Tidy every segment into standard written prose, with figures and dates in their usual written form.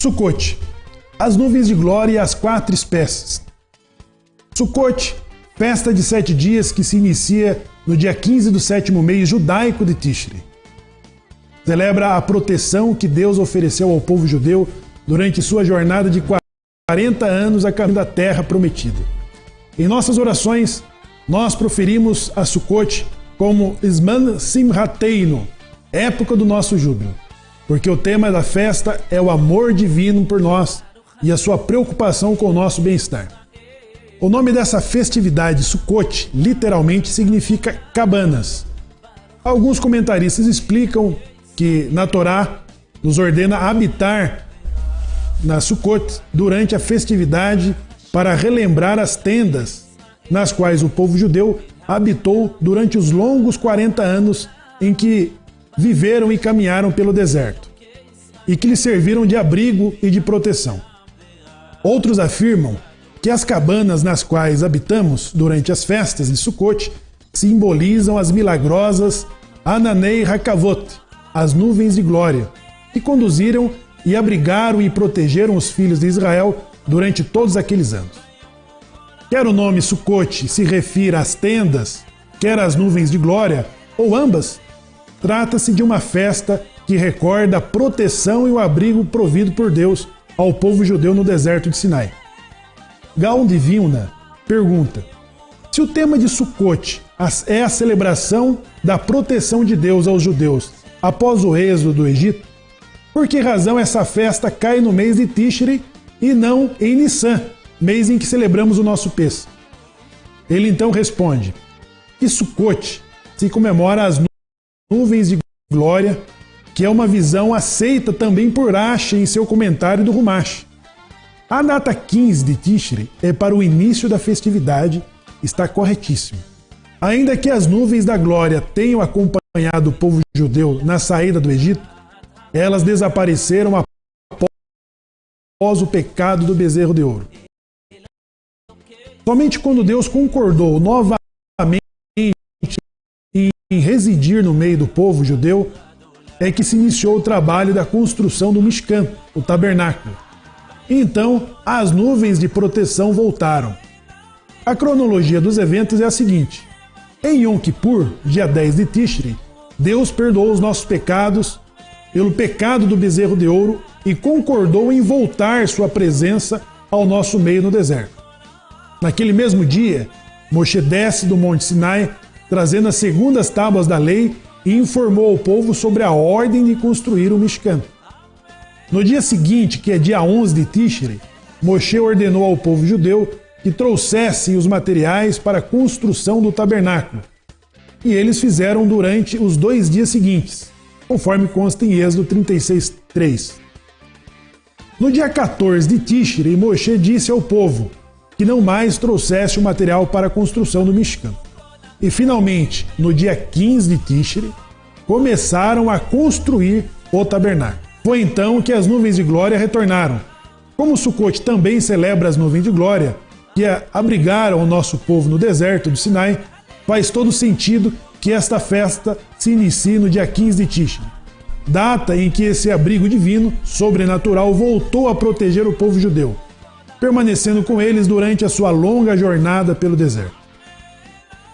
Sucote, as nuvens de glória e as 4 espécies. Sucote, festa de 7 dias que se inicia no dia 15 do 7º mês judaico de Tishri. Celebra a proteção que Deus ofereceu ao povo judeu durante sua jornada de 40 anos a caminho da terra prometida. Em nossas orações, nós proferimos a Sucote como Zman Simhateinu, época do nosso júbilo, porque o tema da festa é o amor divino por nós e a sua preocupação com o nosso bem-estar. O nome dessa festividade, Sucote, literalmente significa cabanas. Alguns comentaristas explicam que na Torá nos ordena habitar na Sucote durante a festividade para relembrar as tendas nas quais o povo judeu habitou durante os longos 40 anos em que viveram e caminharam pelo deserto, e que lhes serviram de abrigo e de proteção. Outros afirmam que as cabanas nas quais habitamos durante as festas de Sucote simbolizam as milagrosas Ananei Hakavot, as nuvens de glória, que conduziram e abrigaram e protegeram os filhos de Israel durante todos aqueles anos. Quer o nome Sucote se refira às tendas, quer às nuvens de glória, ou ambas, trata-se de uma festa que recorda a proteção e o abrigo provido por Deus ao povo judeu no deserto de Sinai. Gaon de Vilna pergunta: se o tema de Sucote é a celebração da proteção de Deus aos judeus após o êxodo do Egito, por que razão essa festa cai no mês de Tishri e não em Nissan, mês em que celebramos o nosso Pêssego? Ele então responde que Sucote se comemora as nuvens de glória, que é uma visão aceita também por Rashi em seu comentário do Rumash. A data 15 de Tishri é para o início da festividade, está corretíssimo. Ainda que as nuvens da glória tenham acompanhado o povo judeu na saída do Egito, elas desapareceram após o pecado do bezerro de ouro. Somente quando Deus concordou novamente em residir no meio do povo judeu é que se iniciou o trabalho da construção do Mishkan, o tabernáculo. Então, as nuvens de proteção voltaram. A cronologia dos eventos é a seguinte: em Yom Kippur, dia 10 de Tishri, Deus perdoou os nossos pecados pelo pecado do bezerro de ouro e concordou em voltar sua presença ao nosso meio no deserto. Naquele mesmo dia, Moshe desce do Monte Sinai, trazendo as segundas tábuas da lei, e informou ao povo sobre a ordem de construir o Mishkan. No dia seguinte, que é dia 11 de Tishri, Moshe ordenou ao povo judeu que trouxessem os materiais para a construção do tabernáculo. E eles fizeram durante os 2 dias seguintes, conforme consta em Êxodo 36:3. No dia 14 de Tishri, Moshe disse ao povo que não mais trouxesse o material para a construção do Mishkan. E finalmente, no dia 15 de Tishri, começaram a construir o tabernáculo. Foi então que as nuvens de glória retornaram. Como Sucote também celebra as nuvens de glória, que abrigaram o nosso povo no deserto do Sinai, faz todo sentido que esta festa se inicie no dia 15 de Tishri, data em que esse abrigo divino, sobrenatural, voltou a proteger o povo judeu, permanecendo com eles durante a sua longa jornada pelo deserto.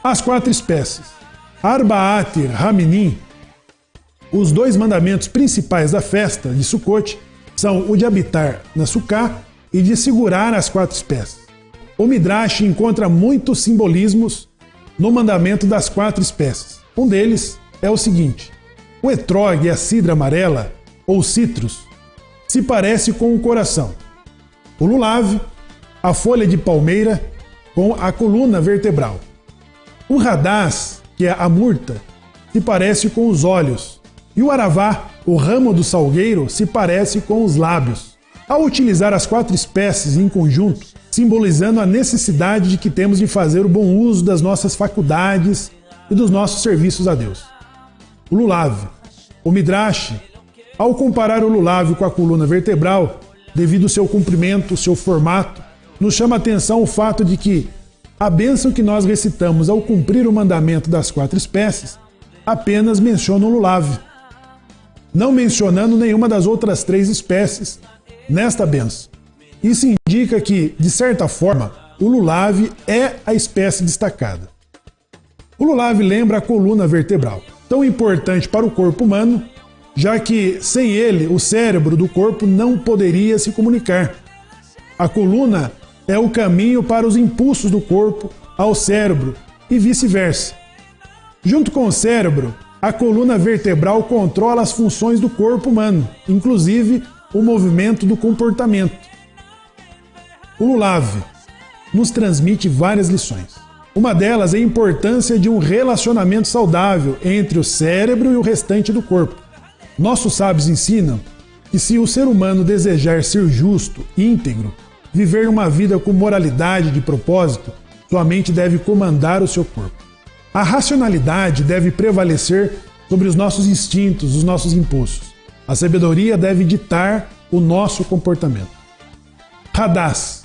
As 4 espécies. Arbaat Haminim. Os 2 mandamentos principais da festa de Sucote são o de habitar na Sucá e de segurar as 4 espécies. O Midrash encontra muitos simbolismos no mandamento das 4 espécies. Um deles é o seguinte: o etrog e a cidra amarela, ou citrus, se parece com o coração. O lulav, a folha de palmeira, com a coluna vertebral. O radaz, que é a murta, se parece com os olhos. E o aravá, o ramo do salgueiro, se parece com os lábios. Ao utilizar as 4 espécies em conjunto, simbolizando a necessidade de que temos de fazer o bom uso das nossas faculdades e dos nossos serviços a Deus. O lulav. O Midrash, ao comparar o lulav com a coluna vertebral, devido ao seu comprimento, seu formato, nos chama a atenção o fato de que a bênção que nós recitamos ao cumprir o mandamento das 4 espécies apenas menciona o lulav, não mencionando nenhuma das outras 3 espécies, nesta bênção. Isso indica que, de certa forma, o lulav é a espécie destacada. O lulav lembra a coluna vertebral, tão importante para o corpo humano, já que sem ele o cérebro do corpo não poderia se comunicar. A coluna é o caminho para os impulsos do corpo ao cérebro e vice-versa. Junto com o cérebro, a coluna vertebral controla as funções do corpo humano, inclusive o movimento do comportamento. O lulav nos transmite várias lições. Uma delas é a importância de um relacionamento saudável entre o cérebro e o restante do corpo. Nossos sábios ensinam que se o ser humano desejar ser justo, íntegro, viver uma vida com moralidade de propósito, sua mente deve comandar o seu corpo. A racionalidade deve prevalecer sobre os nossos instintos, os nossos impulsos. A sabedoria deve ditar o nosso comportamento. Hadass.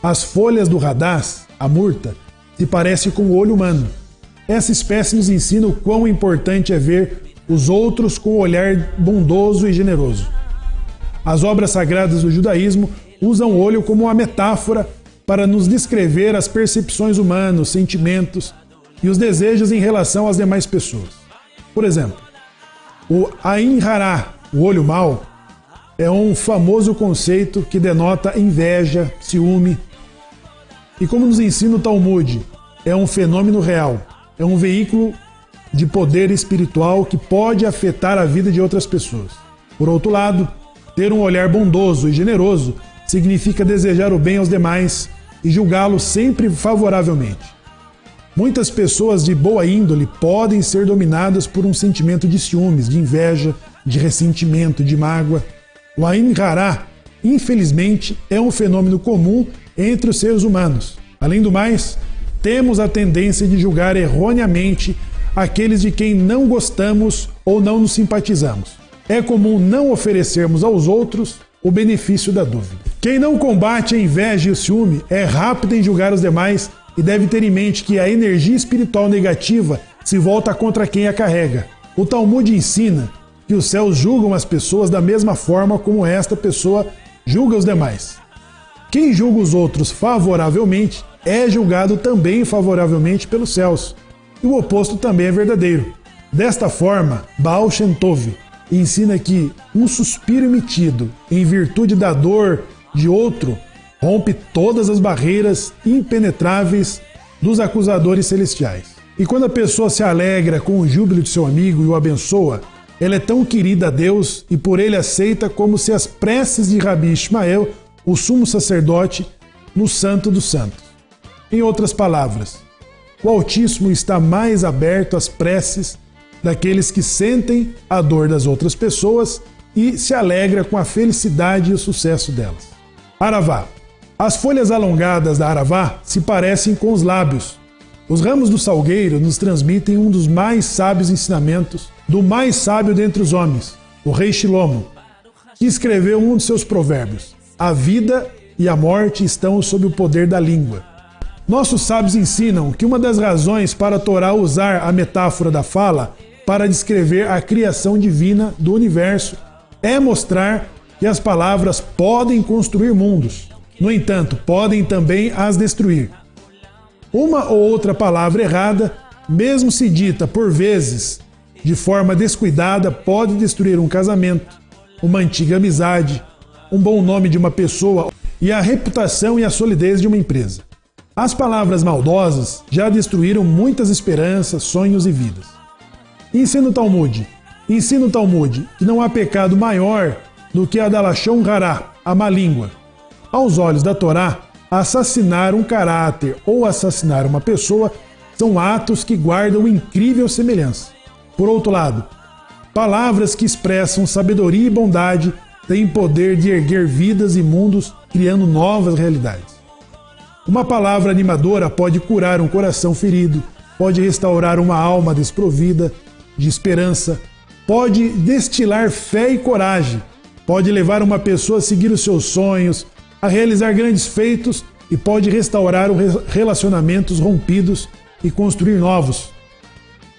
As folhas do hadass, a murta, se parece com o olho humano. Essa espécie nos ensina o quão importante é ver os outros com um olhar bondoso e generoso. As obras sagradas do judaísmo usam o olho como uma metáfora para nos descrever as percepções humanas, os sentimentos e os desejos em relação às demais pessoas. Por exemplo, o Ain Hará, o olho mau, é um famoso conceito que denota inveja, ciúme. E como nos ensina o Talmud, é um fenômeno real, é um veículo de poder espiritual que pode afetar a vida de outras pessoas. Por outro lado, ter um olhar bondoso e generoso significa desejar o bem aos demais e julgá-los sempre favoravelmente. Muitas pessoas de boa índole podem ser dominadas por um sentimento de ciúmes, de inveja, de ressentimento, de mágoa. O Ain Hará, infelizmente, é um fenômeno comum entre os seres humanos. Além do mais, temos a tendência de julgar erroneamente aqueles de quem não gostamos ou não nos simpatizamos. É comum não oferecermos aos outros o benefício da dúvida. Quem não combate a inveja e o ciúme é rápido em julgar os demais e deve ter em mente que a energia espiritual negativa se volta contra quem a carrega. O Talmud ensina que os céus julgam as pessoas da mesma forma como esta pessoa julga os demais. Quem julga os outros favoravelmente é julgado também favoravelmente pelos céus. E o oposto também é verdadeiro. Desta forma, Baal Shem Tov ensina que um suspiro emitido em virtude da dor de outro rompe todas as barreiras impenetráveis dos acusadores celestiais. E quando a pessoa se alegra com o júbilo de seu amigo e o abençoa, ela é tão querida a Deus e por ele aceita como se as preces de Rabi Ismael, o sumo sacerdote, no Santo dos Santos. Em outras palavras, o Altíssimo está mais aberto às preces daqueles que sentem a dor das outras pessoas e se alegra com a felicidade e o sucesso delas. Aravá. As folhas alongadas da aravá se parecem com os lábios. Os ramos do salgueiro nos transmitem um dos mais sábios ensinamentos do mais sábio dentre os homens, o rei Shilomo, que escreveu um de seus provérbios: a vida e a morte estão sob o poder da língua. Nossos sábios ensinam que uma das razões para a Torá usar a metáfora da fala para descrever a criação divina do universo é mostrar que as palavras podem construir mundos. No entanto, podem também as destruir. Uma ou outra palavra errada, mesmo se dita por vezes de forma descuidada, pode destruir um casamento, uma antiga amizade, um bom nome de uma pessoa e a reputação e a solidez de uma empresa. As palavras maldosas já destruíram muitas esperanças, sonhos e vidas. Ensina o Talmud que não há pecado maior do que a da Lashon Hará, a má língua. Aos olhos da Torá, assassinar um caráter ou assassinar uma pessoa são atos que guardam incrível semelhança. Por outro lado, palavras que expressam sabedoria e bondade têm poder de erguer vidas e mundos, criando novas realidades. Uma palavra animadora pode curar um coração ferido, pode restaurar uma alma desprovida de esperança, pode destilar fé e coragem, pode levar uma pessoa a seguir os seus sonhos, a realizar grandes feitos e pode restaurar relacionamentos rompidos e construir novos.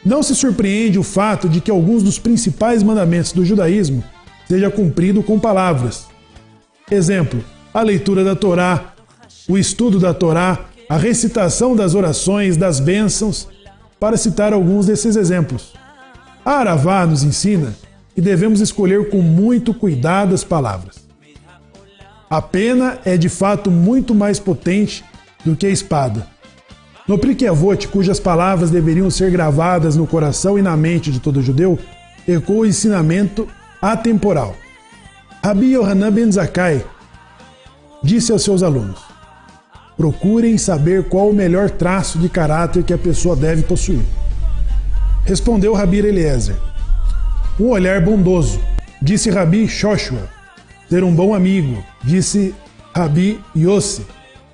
Não se surpreende o fato de que alguns dos principais mandamentos do judaísmo seja cumprido com palavras. Exemplo, a leitura da Torá, o estudo da Torá, a recitação das orações, das bênçãos, para citar alguns desses exemplos. A Aravá nos ensina que devemos escolher com muito cuidado as palavras. A pena é de fato muito mais potente do que a espada. No Pirkei Avot, cujas palavras deveriam ser gravadas no coração e na mente de todo judeu, ecoa o ensinamento atemporal. Rabi Yohanan ben Zakkai disse aos seus alunos: procurem saber qual o melhor traço de caráter que a pessoa deve possuir. Respondeu Rabi Eliezer: um olhar bondoso. Disse Rabi Shoshua: ter um bom amigo. Disse Rabi Yossi: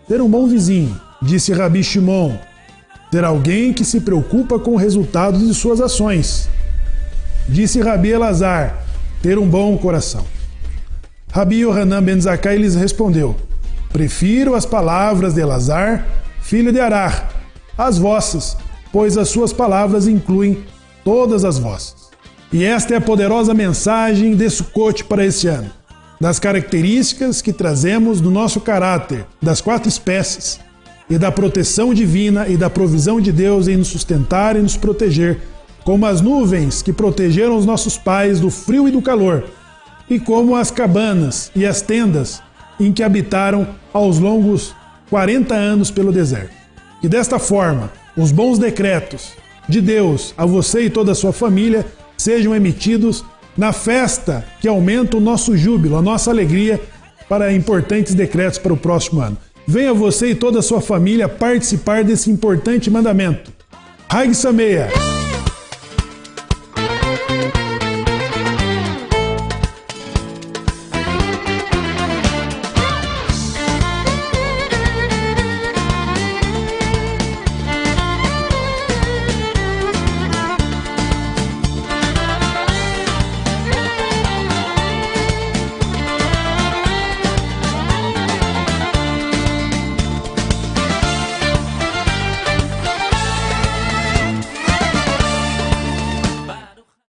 ter um bom vizinho. Disse Rabi Shimon: ter alguém que se preocupa com o resultado de suas ações. Disse Rabi Elazar: ter um bom coração. Rabi Yohanan ben Zakkai lhes respondeu: prefiro as palavras de Elazar, filho de Ará, às vossas, pois as suas palavras incluem todas as vossas. E esta é a poderosa mensagem de Sukkot para este ano. Das características que trazemos do nosso caráter, das 4 espécies, e da proteção divina e da provisão de Deus em nos sustentar e nos proteger, como as nuvens que protegeram os nossos pais do frio e do calor, e como as cabanas e as tendas em que habitaram aos longos 40 anos pelo deserto. E desta forma, os bons decretos de Deus a você e toda a sua família sejam emitidos na festa que aumenta o nosso júbilo, a nossa alegria para importantes decretos para o próximo ano. Venha você e toda a sua família participar desse importante mandamento. Hag Sameach!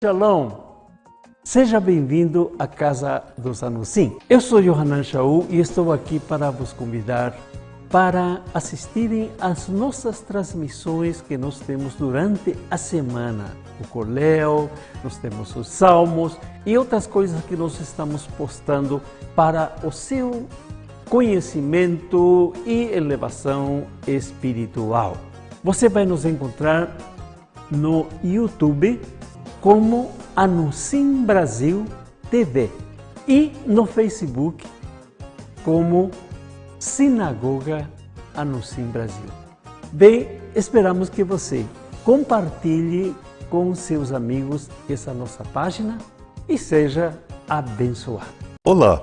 Shalom, seja bem-vindo à Casa dos Anusim. Eu sou Yohanan Shaul e estou aqui para vos convidar para assistirem às nossas transmissões que nós temos durante a semana. O Colel, nós temos os Salmos e outras coisas que nós estamos postando para o seu conhecimento e elevação espiritual. Você vai nos encontrar no YouTube como Anusim Brasil TV e no Facebook como Sinagoga Anusim Brasil. Bem, esperamos que você compartilhe com seus amigos essa nossa página e seja abençoado. Olá!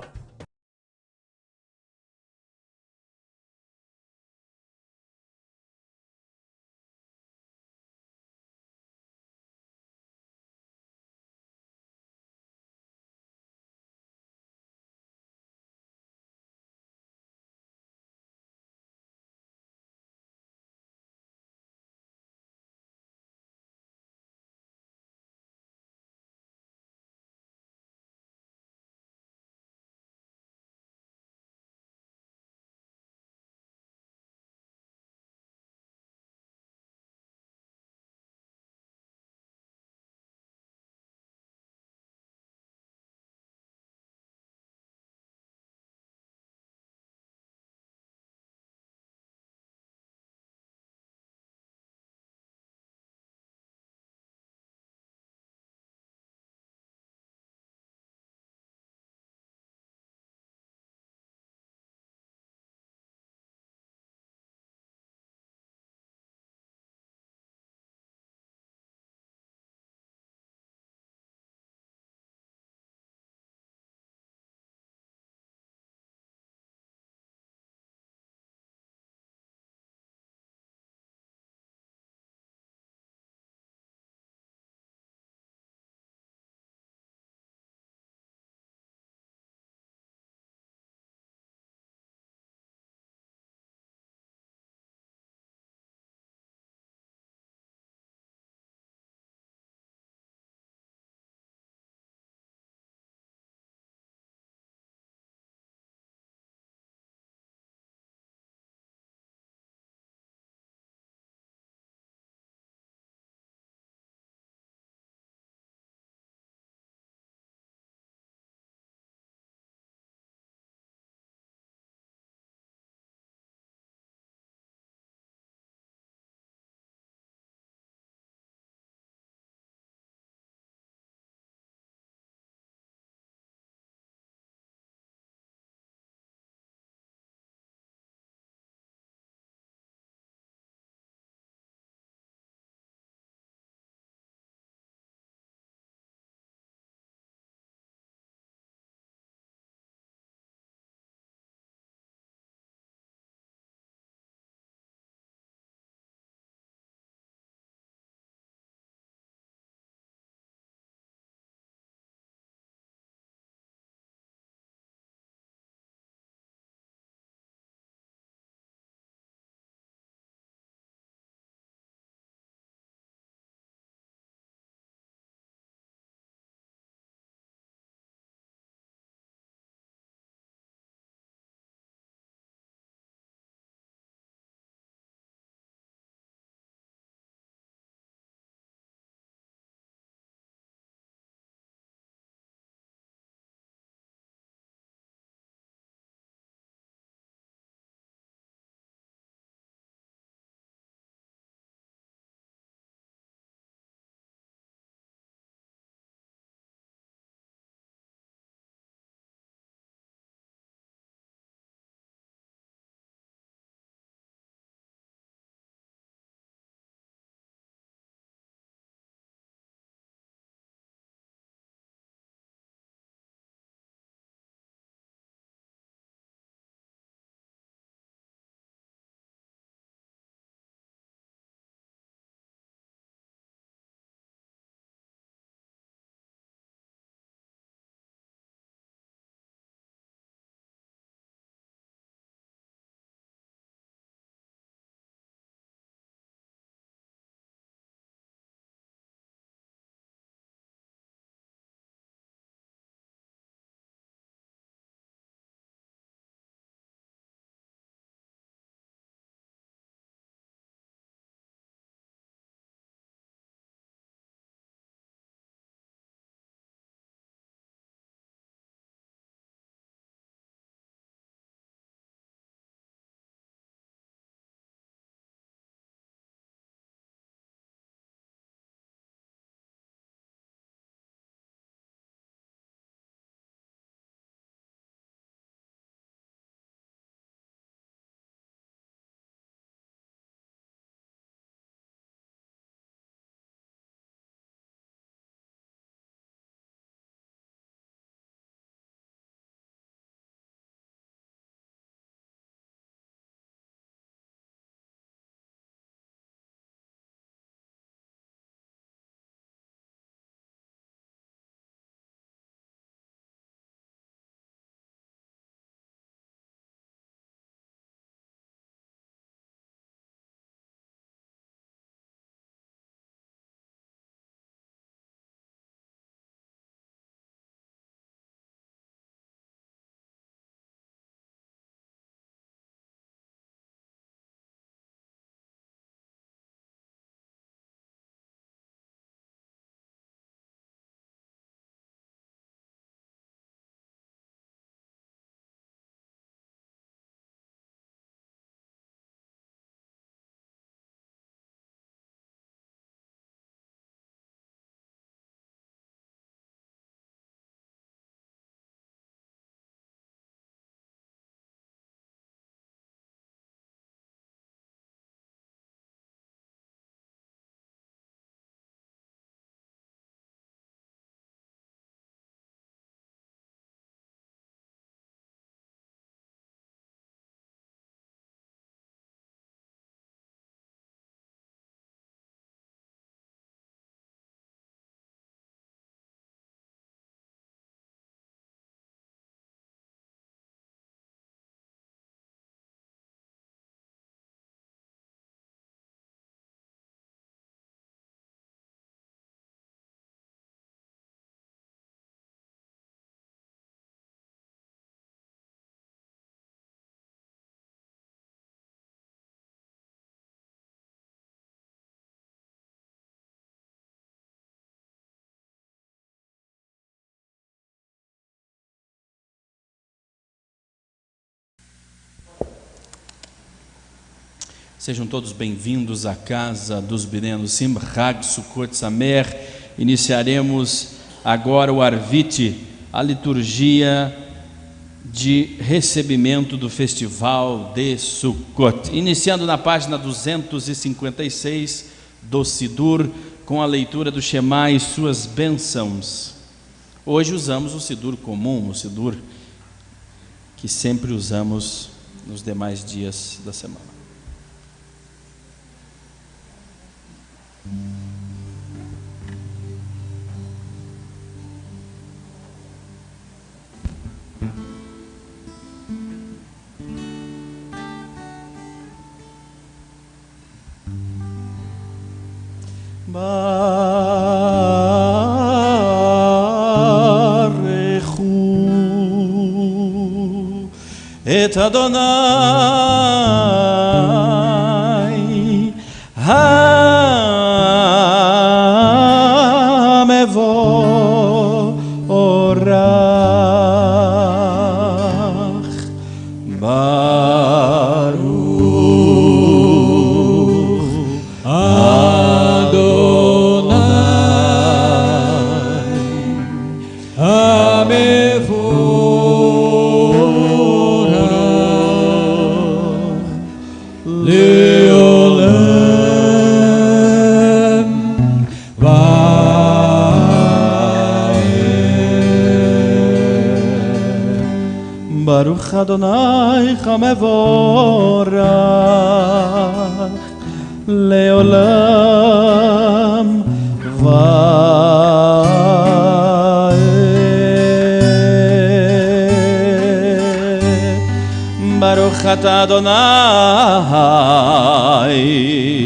Sejam todos bem-vindos à casa dos Binenusim, Hag Sukkot Samer. Iniciaremos agora o Arvit, a liturgia de recebimento do Festival de Sukkot. Iniciando na página 256 do Sidur, com a leitura do Shema e suas bênçãos. Hoje usamos o Sidur comum, o Sidur que sempre usamos nos demais dias da semana. Barechu et Adonai ha-mevorach Baruch Adonai ha-mevorach Leolem Vaed Baruch Adonai ha-mevorach Leolem Vaed Baruch Ata Adonai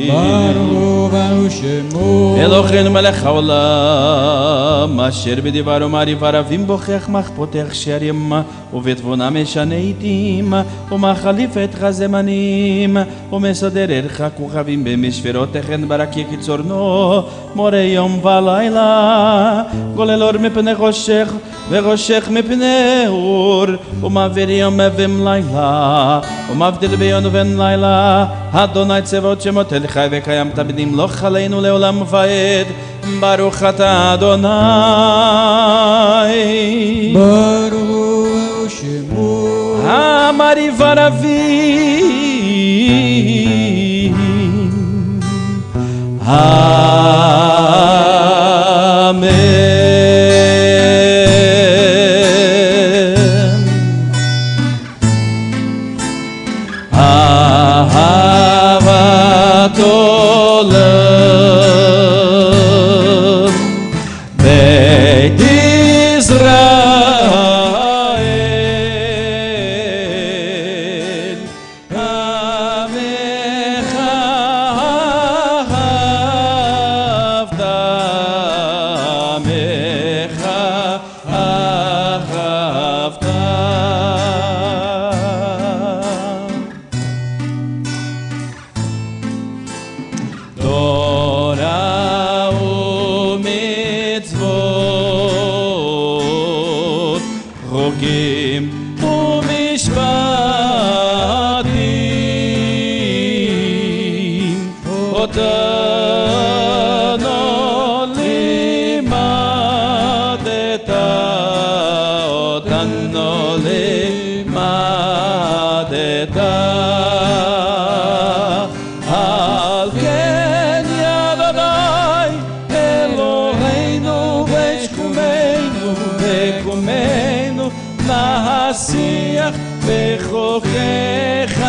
Baruch Shemo Eloheinu melech haolam asher b'divaru ma'ariv aravim bochech machpotech sherim ובתבונה משנה עתים ומחליף אתך זמנים ומסדר ערך כוכבים במשפרות תכן ברקיע כצורנו מורה יום ולילה גולל אור מפני חושך וחושך מפני אור ומעביר יום ולילה ומבדיל ביום ובין לילה אדוני צבאות שמות אל חי וקיימת בנמלוך עלינו לעולם ועד ברוך אתה אדוני Baruch Shemo המעריב ערבים אמן אהבת עולם בית ישראל עמך אהבת עמך אהבת תורה ומצוות חוקים ומשפטים אותנו לימדת אותנו לימדת על כן יד אדוני אלוהינו ושכומנו וקומנו נשיח בכוחך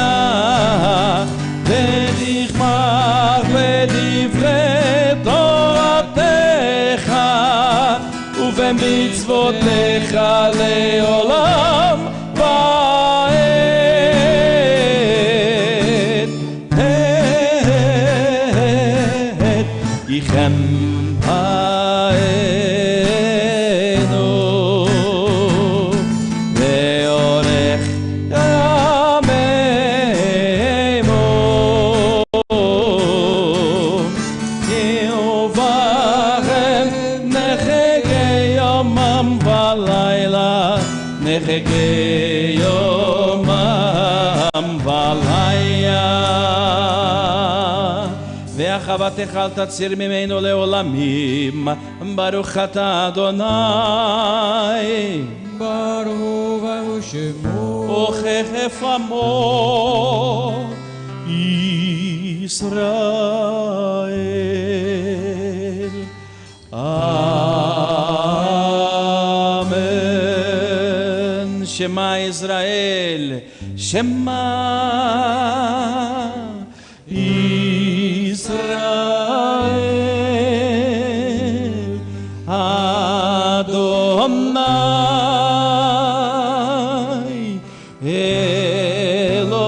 ונכמר לדברי תורתך ובמצוותיך לעולם ועד איכם האנו ואורך ימימו יובכם נחגי יומם ולילה נחגי יומם ולילה ואחוותך אל תציר ממנו לעולמים. ברוך אתה אדוני ברוך הוא שמו וכיכב עמו ישראל. אמן. שמע ישראל, שמע ישראל, אדוני אלוהינו,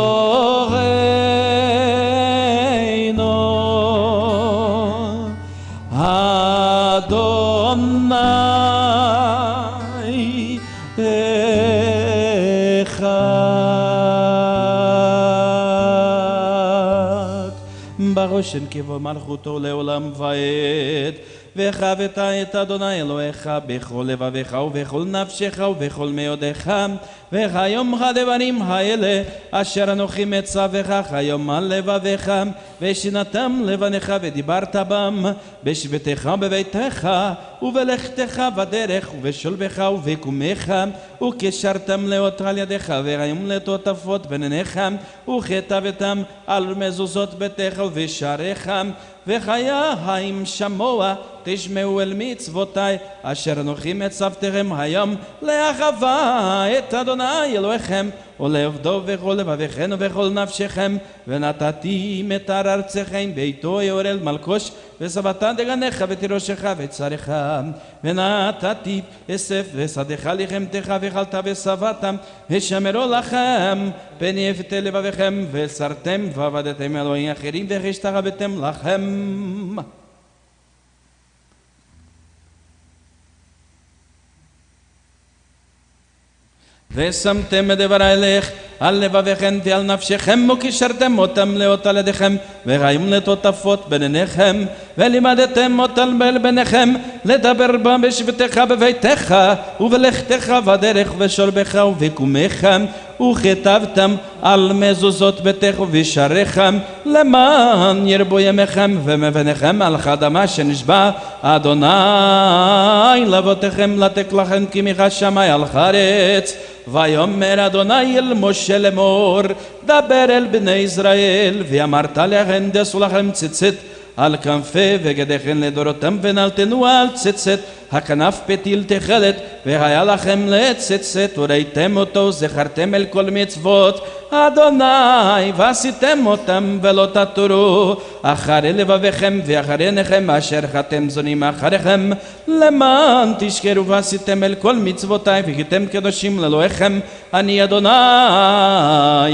אדוני אחד. ברוך כבוד מלכותו לעולם ועד. וחווית את אדוני אלוהיך בכל לבביך ובכל נפשך ובכל מאודך. והיום הדברים האלה אשר אנוכי מצווך היום על לבביך, ושינתם לבניך ודיברת בם בשבתך בביתך ובלכתך בדרך ובשולבך ובקומך, וקשרתם לאות על ידך והיום לטוטפות בין עיניך, וכתבתם על מזוזות ביתך ובשעריך. וחיה האם שמוע תשמעו אל מצוותי אשר אנוכי מצוותכם היום לאהבה את אדוני אלוהיכם ולעבדו בכל לבביכם ובכל נפשכם. ונתתי מטר ארצכם ביתו יורל מלקוש ושבעת דגנך ותירושך וצריך. ונתתי אסף ושדך לחמתך ואכלת ושבעת ושמרו לכם פן יפתה לבביכם וסרתם ועבדתם אלוהים אחרים והשתחוויתם לכם. ושמתם את דברי לך על לבביכם ועל נפשכם וקישרתם אותם לאות על ידיכם והיום לטוטפות בין עיניכם, ולימדתם אותם ביניכם לדבר בם בשבתך בביתך ובלכתך בדרך ובשולבך ובקומך, וכתבתם על מזוזות ביתך ובשעריך למען ירבו ימיכם ומבניכם על האדמה שנשבע אדוני לאבותיכם לתת לכם כמיכה שמי על הארץ. ויאמר אדוני אל משה לאמור דבר אל בני ישראל ואמרת לכם דעשו לכם ציצית על כנפי בגדיכם לדורותם ונלתנו על ציצית הכנף פתיל תכלת והיה לכם לציצית וראיתם אותו זכרתם אל כל מצוות אדוני ועשיתם אותם ולא תתורו אחרי לבביכם ואחרי עיניכם אשר אתם זונים אחריכם למען תשכרו ועשיתם אל כל מצוותי והייתם קדושים לאלוהיכם אני אדוני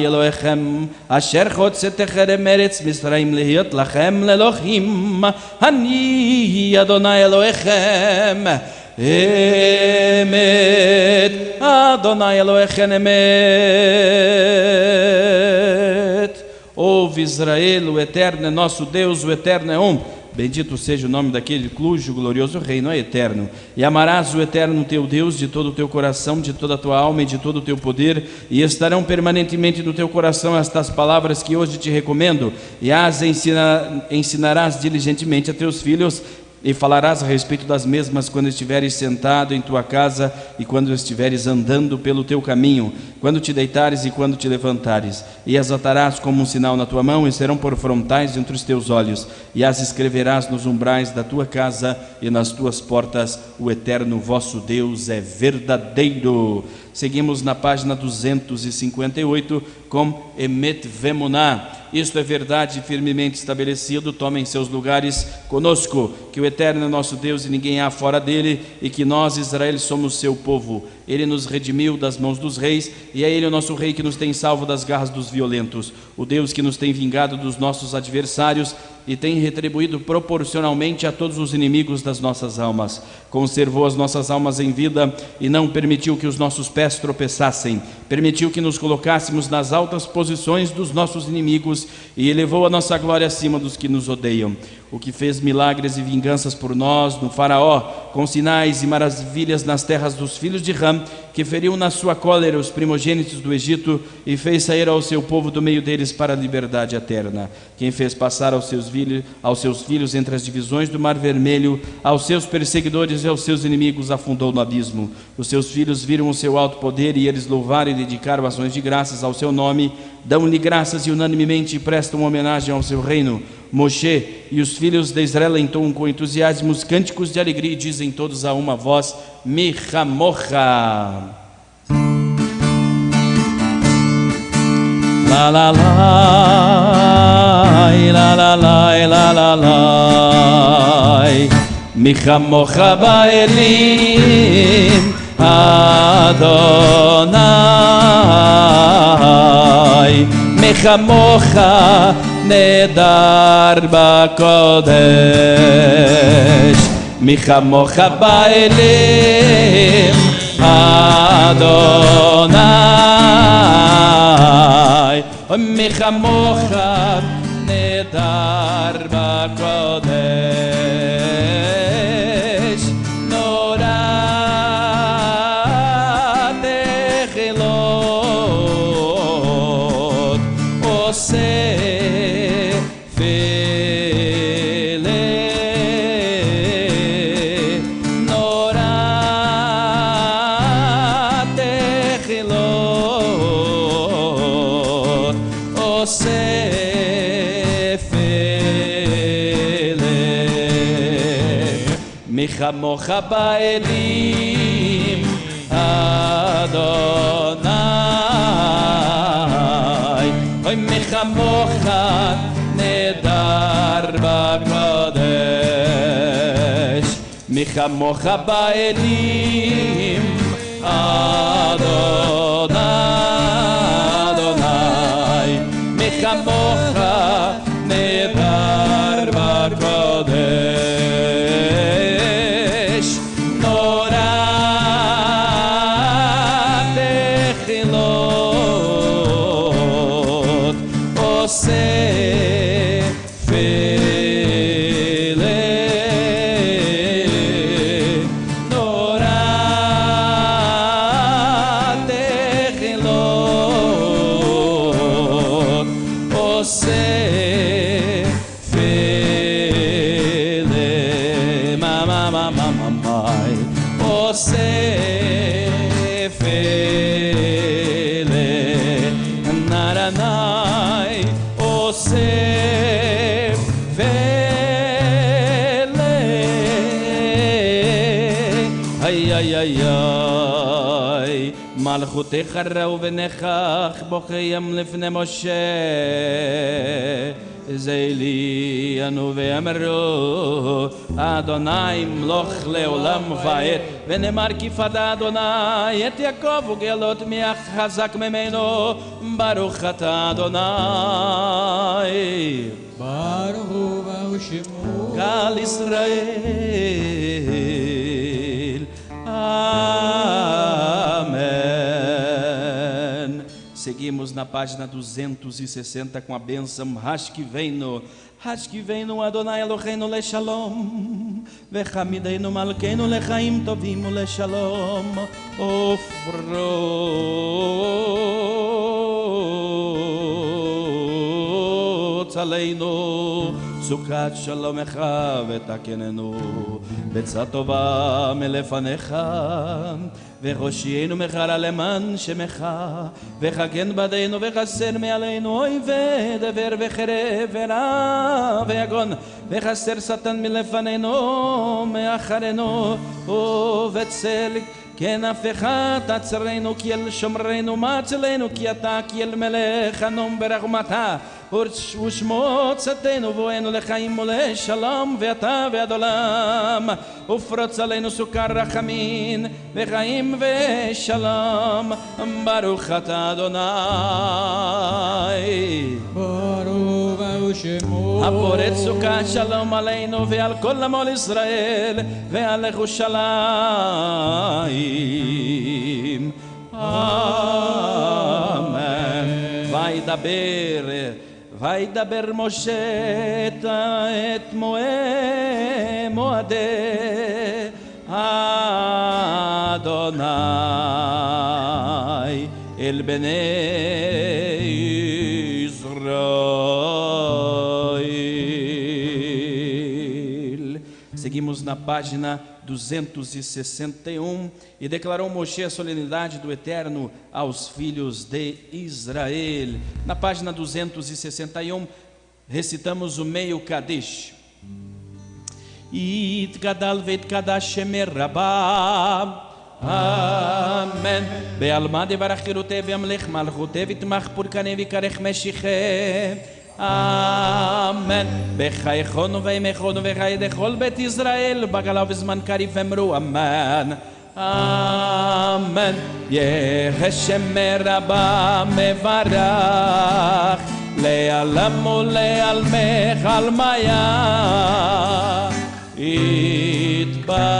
אלוהיכם אשר הוצאתכם מארץ מצרים להיות לכם לאלוהים אני אדוני אלוהיכם אמת. אדוני אלוהיכם amet. Ouve Israel, o eterno é nosso Deus, o eterno é um. Bendito seja o nome daquele cujo glorioso reino é eterno. E amarás o eterno teu Deus de todo o teu coração, de toda a tua alma e de todo o teu poder, e estarão permanentemente no teu coração estas palavras que hoje te recomendo, e as ensinarás diligentemente a teus filhos, e falarás a respeito das mesmas quando estiveres sentado em tua casa e quando estiveres andando pelo teu caminho, quando te deitares e quando te levantares, e as atarás como um sinal na tua mão e serão por frontais entre os teus olhos, e as escreverás nos umbrais da tua casa e nas tuas portas. O eterno vosso Deus é verdadeiro. Seguimos na página 258 com Emet Vemuná. Isto é verdade firmemente estabelecido. Tomem seus lugares conosco, que o eterno é nosso Deus e ninguém há fora dele, e que nós, Israel, somos seu povo. Ele nos redimiu das mãos dos reis, e é ele o nosso rei que nos tem salvo das garras dos violentos, o Deus que nos tem vingado dos nossos adversários e tem retribuído proporcionalmente a todos os inimigos das nossas almas. Conservou as nossas almas em vida e não permitiu que os nossos pés tropeçassem. Permitiu que nos colocássemos nas altas posições dos nossos inimigos e elevou a nossa glória acima dos que nos odeiam. O que fez milagres e vinganças por nós no Faraó, com sinais e maravilhas nas terras dos filhos de Ram, que feriu na sua cólera os primogênitos do Egito e fez sair ao seu povo do meio deles para a liberdade eterna. Quem fez passar aos seus filhos entre as divisões do Mar Vermelho, aos seus perseguidores e aos seus inimigos afundou no abismo. Os seus filhos viram o seu alto poder e eles louvaram e dedicaram ações de graças ao seu nome, dão-lhe graças e unanimemente prestam homenagem ao seu reino. Moshe e os filhos de Israel entoam com entusiasmo os cânticos de alegria e dizem todos a uma voz: Michamocha. La la la, la la la, la la la. Michamocha ba'elim Adonai. Michamocha Nedar b'kodesh, Michamocha ba'elim Adonai, Michamocha Nedar b'kodesh, Norah techilot, Oseh Michamocha ba'elim Adonai, Oy Michamocha Nedar b'kodesh, Michamocha ba'elim Adonai, Michamocha Nedar b'kodesh. Malchutecha ra'u v'nechach bocheyam lifnei Moshe Zeili anu ve'amru Adonai mloch le'olam va'et v'nemar kifada Adonai et Yaakov ugelot miach chazak memeno Baruch ata Adonai Baruch hu Shemo Gal Israel Amém. Seguimos na página 260 com a bênção Hashkivenu Adonai Eloheinu leShalom Vechamideinu Malkeinu lechaim tovim leShalom Ofrot aleinu Sukat shalom echa v'takenenu Betzah tova melefanecha V'choshienu mechara leman shemecha V'chagen badeinu v'chaser me'aleinu Oived ever v'cherev v'ra v'yagon V'chaser satan milefanenu me'acharenu U'vetzel כן אף אחד תעצרנו כי אל שומרנו מצלנו כי אתה כי אל מלך הנום ברחמתה ושמו צאתנו בואנו לחיים ולשלום ואתה ועד עולם ופרוץ עלינו סוכר רחמים וחיים ושלום ברוך אתה אדוני ברוך שמו הפורץ סוכה שלום עלינו ועל כל עמול ישראל ועל ירושלים אמן וידבר משה את מועדי אדוני Adonai el Bnei Israel. Seguimos na página 261. E declarou Moshe a solenidade do Eterno aos filhos de Israel. Na página 261, recitamos o meio Kadesh. Itgadal vetkadash shemer rabah. Amen. Be'alma devarach chiruteh ve'amlech malchuteh v'tmach purkaneh v'karech meshicheh. Amen. Bechaychonu ve'imechonu v'chay dechol bet Israel bagalav v'zman karif emru amen. Amen. Yeh shemer rabah mevarach le'alam u'le'almech almaya itbarach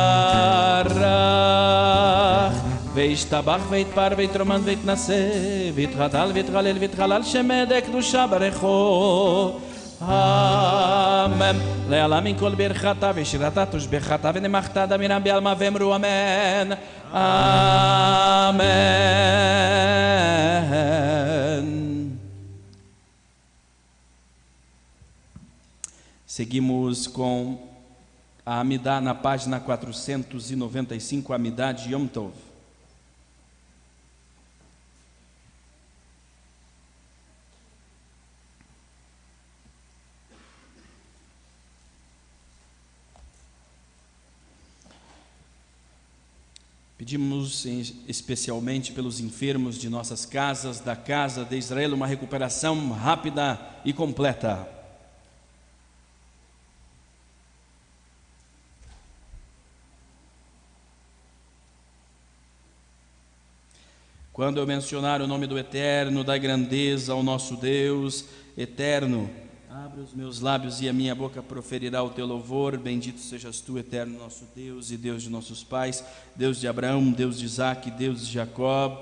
ve'ishtabach ve'itpar ve'itroman ve'itnaseh ve'itchadal ve'itchalel ve'itchalal shemeh kedusha barecho. Amen. Le'alam min kol birchata ve'shirata tushbechata ve'nemachta damiram be'alma ve'emru amen. Amém. Seguimos com a Amidá na página 495, Amidá de Yom Tov. Pedimos especialmente pelos enfermos de nossas casas, da casa de Israel, uma recuperação rápida e completa. Quando eu mencionar o nome do Eterno, da grandeza ao nosso Deus eterno, abre os meus lábios e a minha boca proferirá o teu louvor. Bendito sejas tu, Eterno, nosso Deus e Deus de nossos pais, Deus de Abraão, Deus de Isaque, Deus de Jacob,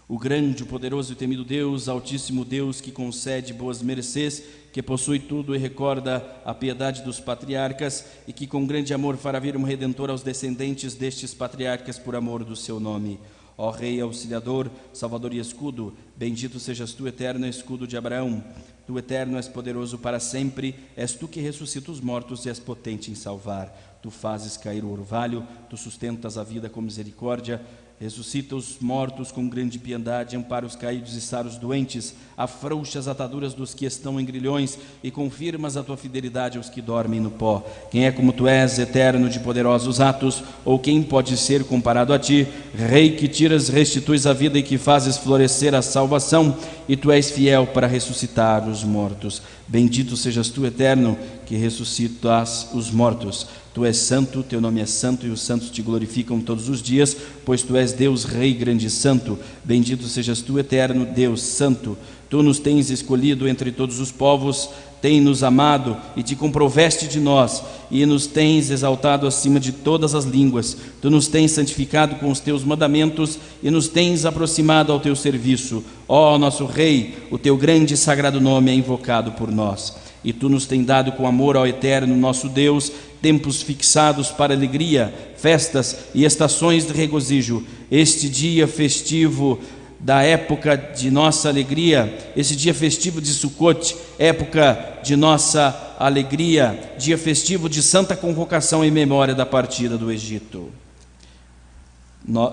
o grande, o poderoso e temido Deus, altíssimo Deus, que concede boas mercês, que possui tudo e recorda a piedade dos patriarcas, e que com grande amor fará vir um Redentor aos descendentes destes patriarcas por amor do seu nome. Ó Rei, Auxiliador, Salvador e Escudo, bendito sejas tu, Eterno, escudo de Abraão. Tu, Eterno, és poderoso para sempre, és tu que ressuscita os mortos e és potente em salvar. Tu fazes cair o orvalho, tu sustentas a vida com misericórdia, ressuscita os mortos com grande piedade, ampara os caídos e sara os doentes, afrouxa as ataduras dos que estão em grilhões e confirmas a tua fidelidade aos que dormem no pó. Quem é como tu és, Eterno, de poderosos atos, ou quem pode ser comparado a ti? Rei que tiras, restituis a vida e que fazes florescer a salvação, e tu és fiel para ressuscitar os mortos. Bendito sejas tu, Eterno, que ressuscitas os mortos. Tu és santo, teu nome é santo, e os santos te glorificam todos os dias, pois tu és Deus, Rei grande e santo. Bendito sejas tu, Eterno, Deus santo. Tu nos tens escolhido entre todos os povos, tens-nos amado e te comproveste de nós, e nos tens exaltado acima de todas as línguas. Tu nos tens santificado com os teus mandamentos e nos tens aproximado ao teu serviço. Ó nosso Rei, o teu grande e sagrado nome é invocado por nós. E tu nos tens dado com amor ao Eterno, nosso Deus, tempos fixados para alegria, festas e estações de regozijo. Este dia festivo da época de nossa alegria, esse dia festivo de Sukkot, época de nossa alegria, dia festivo de santa convocação em memória da partida do Egito.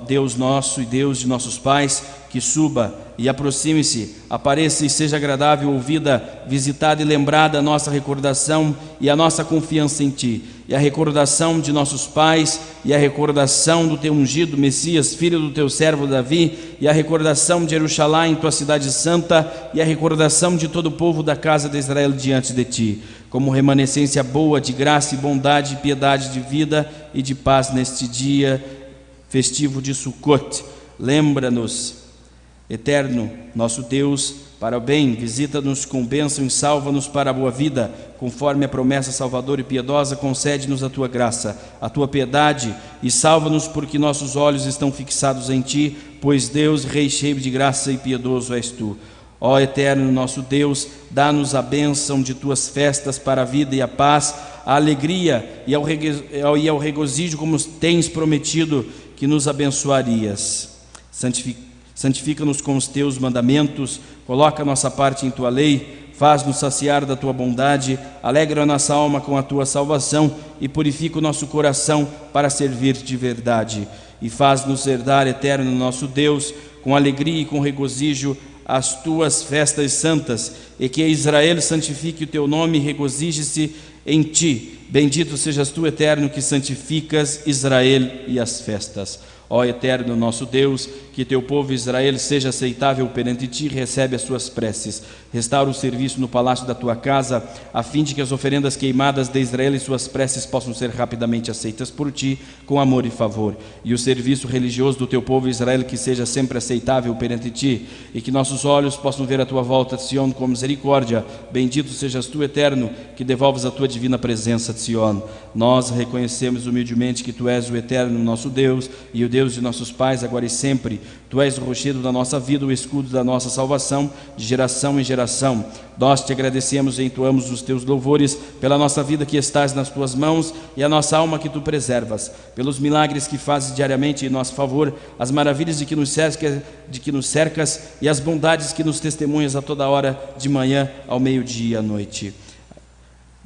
Deus nosso e Deus de nossos pais, que suba e aproxime-se, apareça e seja agradável, ouvida, visitada e lembrada a nossa recordação e a nossa confiança em Ti, e a recordação de nossos pais, e a recordação do Teu ungido Messias, filho do Teu servo Davi, e a recordação de Jerusalém, Tua cidade santa, e a recordação de todo o povo da casa de Israel diante de Ti, como remanescência boa de graça e bondade e piedade de vida e de paz neste dia festivo de Sukkot. Lembra-nos, Eterno, nosso Deus, para o bem, visita-nos com bênção e salva-nos para a boa vida, conforme a promessa salvadora e piedosa, concede-nos a Tua graça, a Tua piedade, e salva-nos porque nossos olhos estão fixados em Ti, pois Deus, Rei cheio de graça e piedoso és Tu. Ó Eterno, nosso Deus, dá-nos a bênção de Tuas festas para a vida e a paz, a alegria e ao regozijo como tens prometido, que nos abençoarias. Santifica-nos com os teus mandamentos, coloca a nossa parte em tua lei, faz-nos saciar da tua bondade, alegra a nossa alma com a tua salvação e purifica o nosso coração para servir de verdade. E faz-nos herdar eterno nosso Deus, com alegria e com regozijo, as tuas festas santas, e que Israel santifique o teu nome e regozije-se em ti. Bendito sejas tu, eterno, que santificas Israel e as festas. Ó eterno nosso Deus, que teu povo Israel seja aceitável perante ti, recebe as suas preces. Restaura o serviço no palácio da tua casa, a fim de que as oferendas queimadas de Israel e suas preces possam ser rapidamente aceitas por ti, com amor e favor. E o serviço religioso do teu povo Israel que seja sempre aceitável perante ti, e que nossos olhos possam ver a tua volta, Sion, com misericórdia. Bendito sejas tu, eterno, que devolves a tua divina presença, Sion. Nós reconhecemos humildemente que tu és o eterno nosso Deus, e o Deus de nossos pais, agora e sempre. Tu és o rochedo da nossa vida, o escudo da nossa salvação, de geração em geração. Nós te agradecemos e entoamos os teus louvores pela nossa vida que estás nas tuas mãos e a nossa alma que tu preservas, pelos milagres que fazes diariamente em nosso favor, as maravilhas de que nos cercas e as bondades que nos testemunhas a toda hora, de manhã ao meio-dia e à noite.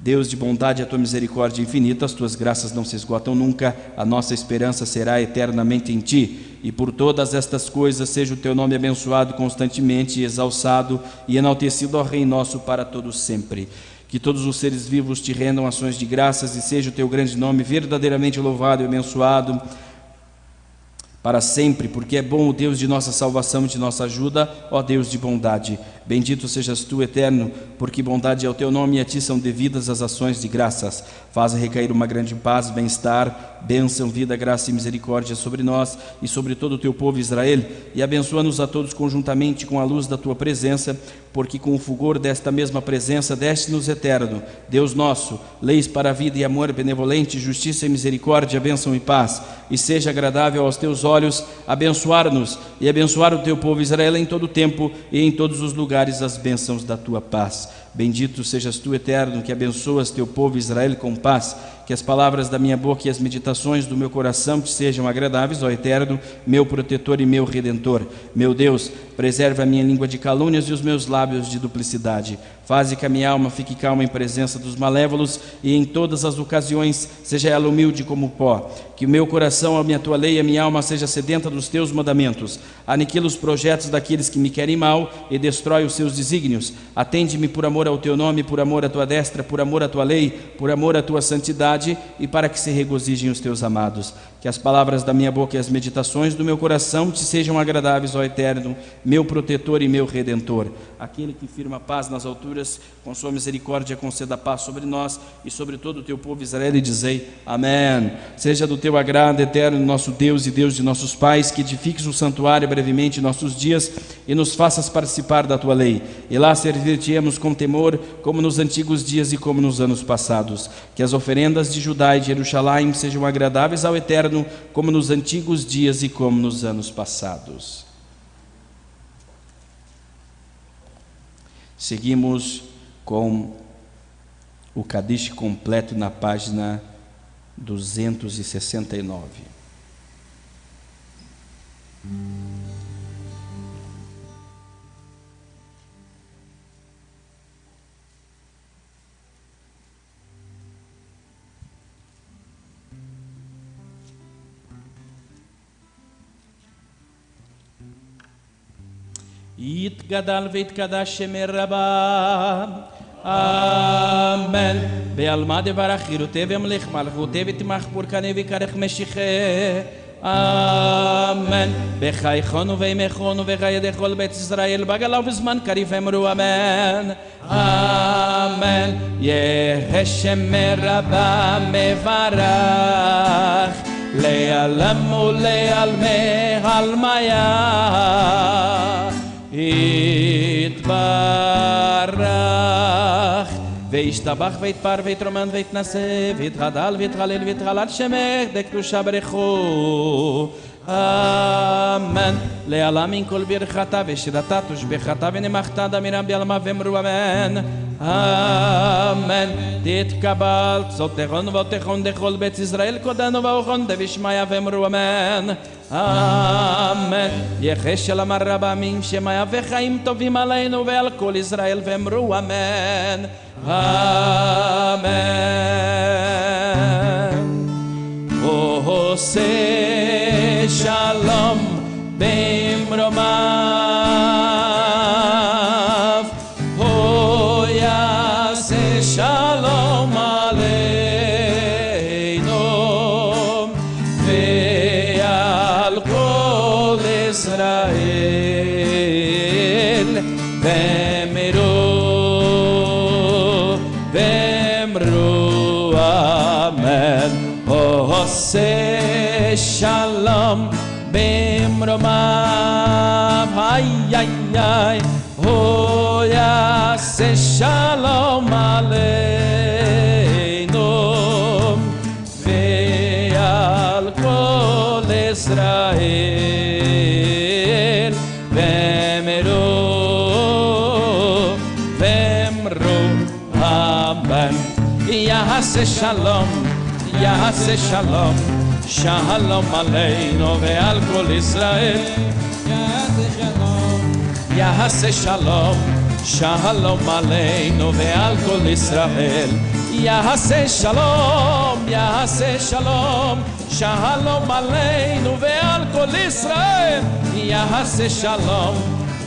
Deus de bondade, a tua misericórdia infinita, as tuas graças não se esgotam nunca, a nossa esperança será eternamente em ti. E por todas estas coisas seja o teu nome abençoado constantemente, exalçado e enaltecido, ó Rei nosso, para todos sempre. Que todos os seres vivos te rendam ações de graças e seja o teu grande nome verdadeiramente louvado e abençoado para sempre, porque é bom o Deus de nossa salvação e de nossa ajuda, ó Deus de bondade. Bendito sejas tu, eterno, porque bondade é o teu nome e a ti são devidas as ações de graças. Faz recair uma grande paz, bem-estar, bênção, vida, graça e misericórdia sobre nós e sobre todo o teu povo Israel, e abençoa-nos a todos conjuntamente com a luz da tua presença, porque com o fulgor desta mesma presença deste-nos, eterno, Deus nosso, leis para a vida e amor benevolente, justiça e misericórdia, bênção e paz, e seja agradável aos teus olhos abençoar-nos e abençoar o teu povo Israel em todo o tempo e em todos os lugares as bênçãos da tua paz. Bendito sejas tu, eterno, que abençoas teu povo Israel com paz. Que as palavras da minha boca e as meditações do meu coração te sejam agradáveis, ó eterno, meu protetor e meu redentor. Meu Deus, preserva a minha língua de calúnias e os meus lábios de duplicidade. Faze que a minha alma fique calma em presença dos malévolos e em todas as ocasiões seja ela humilde como pó. Que o meu coração ame a tua lei e a minha alma seja sedenta dos teus mandamentos. Aniquila os projetos daqueles que me querem mal e destrói os seus desígnios. Atende-me por amor ao teu nome, por amor à tua destra, por amor à tua lei, por amor à tua santidade, e para que se regozijem os teus amados. Que as palavras da minha boca e as meditações do meu coração te sejam agradáveis, ó eterno, meu protetor e meu redentor. Aquele que firma a paz nas alturas, com sua misericórdia conceda paz sobre nós e sobre todo o teu povo Israel, e dizei amém. Seja do teu agrado, eterno, nosso Deus e Deus de nossos pais, que edifiques o santuário brevemente em nossos dias e nos faças participar da tua lei, e lá servir-te-emos com temor, como nos antigos dias e como nos anos passados. Que as oferendas de Judá e de Jerusalém sejam agradáveis ao eterno, como nos antigos dias e como nos anos passados. Seguimos com o Kadish completo na página 269. יתגדל ויתקדש שם רבה, אמן. בעלמא דברך חירותי וימלך מלכותי ותמח פורקני ויקרך משיחי, אמן. בחייכון ובימכון ובחיי כל בית ישראל בגלה ובזמן קריב אמרו אמן, אמן. יהא שם רבה מברך לעלם ולעלמי עלמיה יתברך וישתבח ויתפר ויתרומן ויתנשא ויתגדל ויתהלל ויתהלל שמך דקדושה ברכו, אמן. לעלם מן כל ברכתה ושירתה תושבחתה ונמחתה דמירם בעלמה ואמרו אמן, אמן. תתקבל צאתכון ואותכון דכל בית ישראל קודנו ואוכון דבשמיא ואמרו אמן. אמן. יחש אל אמר רב עמים שמיה וחיים טובים עלינו ועל כל ישראל ואמרו אמן. אמן. עושה שלום במרומיו, הוא יעשה שלום עלינו ועל כל ישראל ואמרו אמן. עושה שלום במרומיו, הוא יעשה שלום עלינו ועל כל ישראל ואמרו אמן. יעשה שלום, יעשה שלום, שלום עלינו ועל כל ישראל. יעשה שלום, שלום עלינו ועל כל ישראל. יעשה שלום, יעשה שלום, שלום עלינו ועל כל ישראל. יעשה שלום,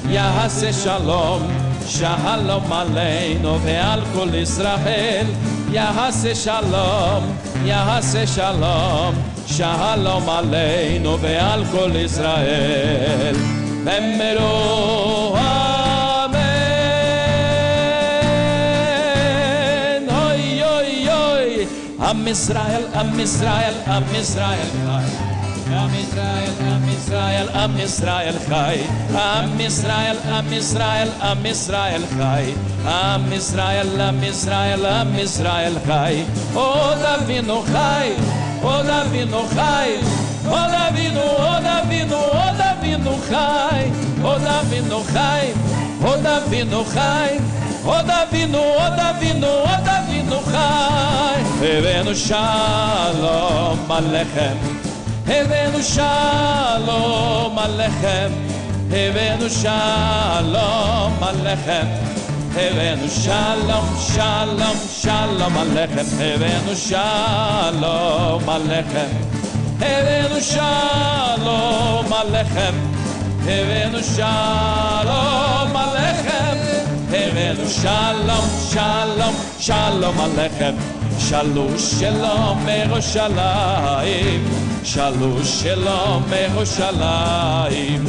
יעשה שלום, שלום עלינו ועל כל ישראל. יעשה שלום, יעשה שלום, שלום עלינו ועל כל ישראל. ואמרו אמן. אוי אוי אוי, עם ישראל, עם ישראל, עם ישראל חי. עם ישראל, עם ישראל, עם ישראל חי. עם ישראל, עם ישראל, עם ישראל חי. עם ישראל, עם ישראל, עם ישראל חי. עוד אבינו חי, עוד אבינו חי. עוד אבינו, עוד אבינו, עוד אבינו חי. עוד אבינו חי, עוד אבינו חי. עוד אבינו, עוד אבינו, עוד אבינו חי. הבאנו שלום עליכם, הבאנו שלום עליכם, הבאנו שלום עליכם, הבאנו שלום, שלום, שלום עליכם, הבאנו שלום עליכם, הבאנו שלום עליכם, הבאנו שלום עליכם, הבאנו שלום, שלום, שלום עליכם. שלו שלום מירושלים, שלו שלום מירושלים,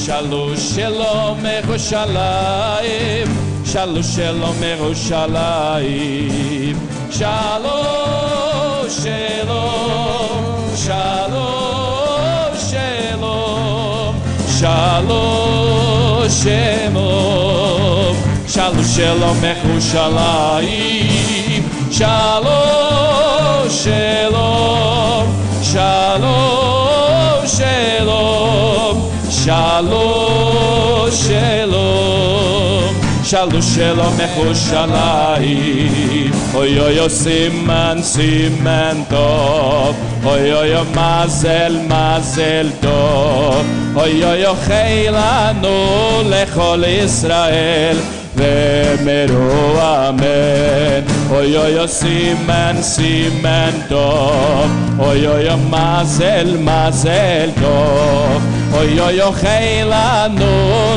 שלו שלום מירושלים, שלו שלום מירושלים. שלום שלום, שלום שלום, שלום שלום, שלום שלום מירושלים. שלום שלום, שלום שלום, שלום שלום, שלום שלום מירושלים. אוי אוי אוי סימן סימן טוב, אוי אוי אוי מזל מזל טוב, אוי אוי אוי חי לנו לכל ישראל ואמרו אמן. אוי אוי אוי סימן סימן טוב, אוי אוי אוי מזל מזל טוב, אוי אוי אוי חי לנו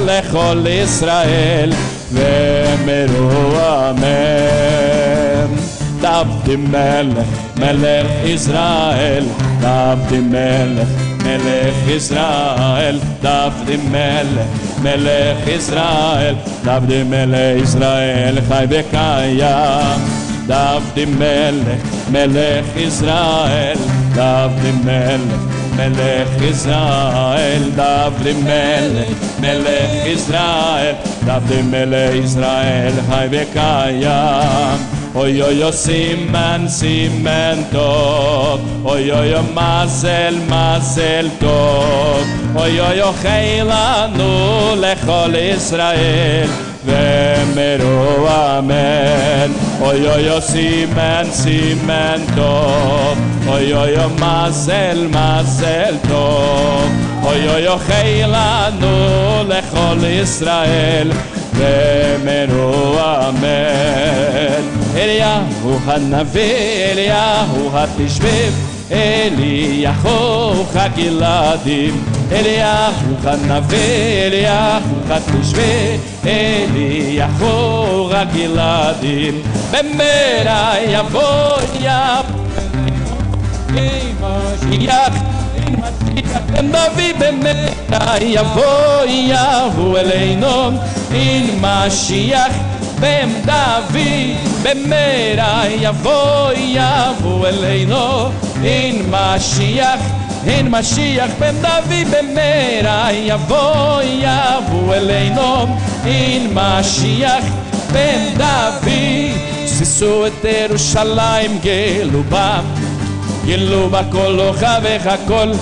לכל ישראל ואמרו אמן. דוד מלך מלך ישראל, דוד מלך מלך ישראל, דוד מלך מלך ישראל, דוד מלך ישראל חי וקיים. דוד מלך מלך ישראל, דוד מלך מלך ישראל, דוד מלך מלך ישראל, דוד מלך ישראל חי וקיים. Oy oy oy siman siman tov Oy oy oy mazel mazel tov Oy oy oy cheilanu lechol Israel Ve'meru amen Oy oy oy siman siman tov Oy oy oy mazel mazel tov Oy oy oy cheilanu lechol Israel Ve'meru amen Eliyahu hanavi, Eliyahu hatishviv, Eliyahu hagiladim. Eliyahu hanavi, Eliyahu hatishviv, Eliyahu hagiladim. Bemera yavoya, Mashiach, David bemera yavoya, Eleinu in Mashiach. Bem Davi, bemera yavo eleino in Mashiach, bem Davi, bemera yavo eleino in Mashiach, bem Davi, sisu et Yerushalayim geluba, geluba kol chavecha kol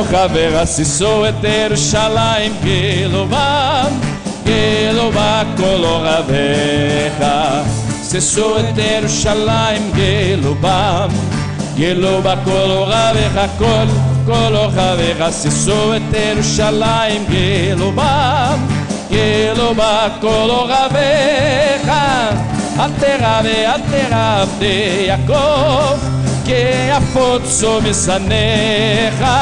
chavecha, sisu et Yerushalayim geluba. Geluba kol ohavecha Sisu et Yerushalayim geluba Geluba kol ohavecha kol ohavecha Sisu et Yerushalayim geluba Geluba kol ohavecha Al teravde Yaakov Ke afotzo misanecha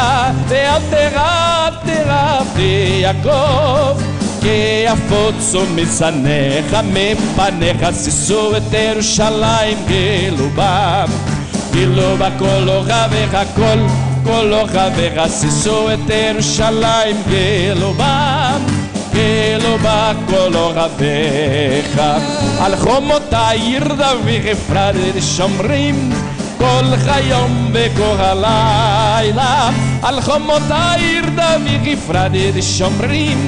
Ve'al teravde Yaakov Que afotzo misanecha mepanecha Sisu et Yerushalayim geluba Geluba kol ohavecha kol ohavecha Sisu et Yerushalayim geluba Geluba kol ohavecha Al chomot ha'ir David Efraim shomrim Kol chayom vekol halayla Al chomot ha'ir David Efraim shomrim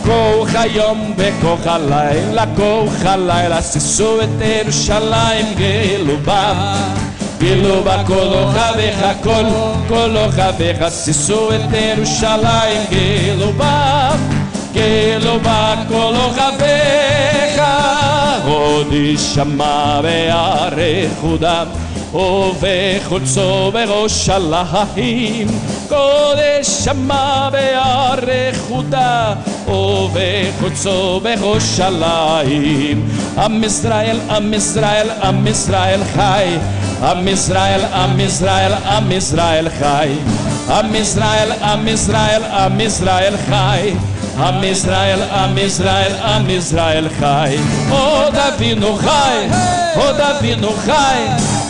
Kol chayom vekol halayla Sisu et Yerushalayim geluba Geluba kol ohavecha kol ohavecha Sisu et Yerushalayim geluba Geluba kol ohavecha Hodi shama ve'arechudam ובחוצו בירושלים קודש שמה באריכותה ובחוצו בירושלים עם ישראל עם ישראל עם ישראל חי עם ישראל עם ישראל עם ישראל חי עם ישראל עם ישראל עם ישראל חי עם ישראל עם ישראל עם ישראל חי עוד אבינו חי עוד אבינו חי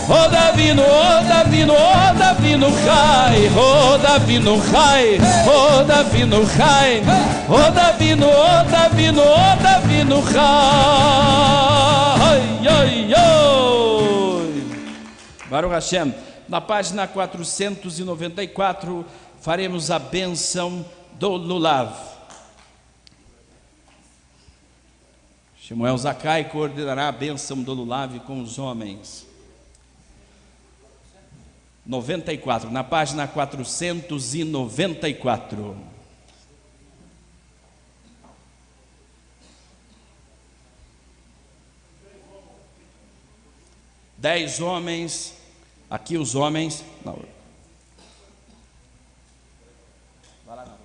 עוד אבינו חי עוד אבינו חי עוד אבינו חי עוד אבינו חי oi, oi. Baruch Hashem, na página 494 faremos a bênção do Lulav. Shemuel Zakai coordenará a bênção do Lulav com os homens. 94, na página 494. Dez homens, aqui os homens. Não. Vai lá, não.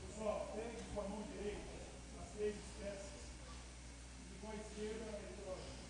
Pessoal, pegue com a mão direita as 3 espécies e com a esquerda a hidrogênio.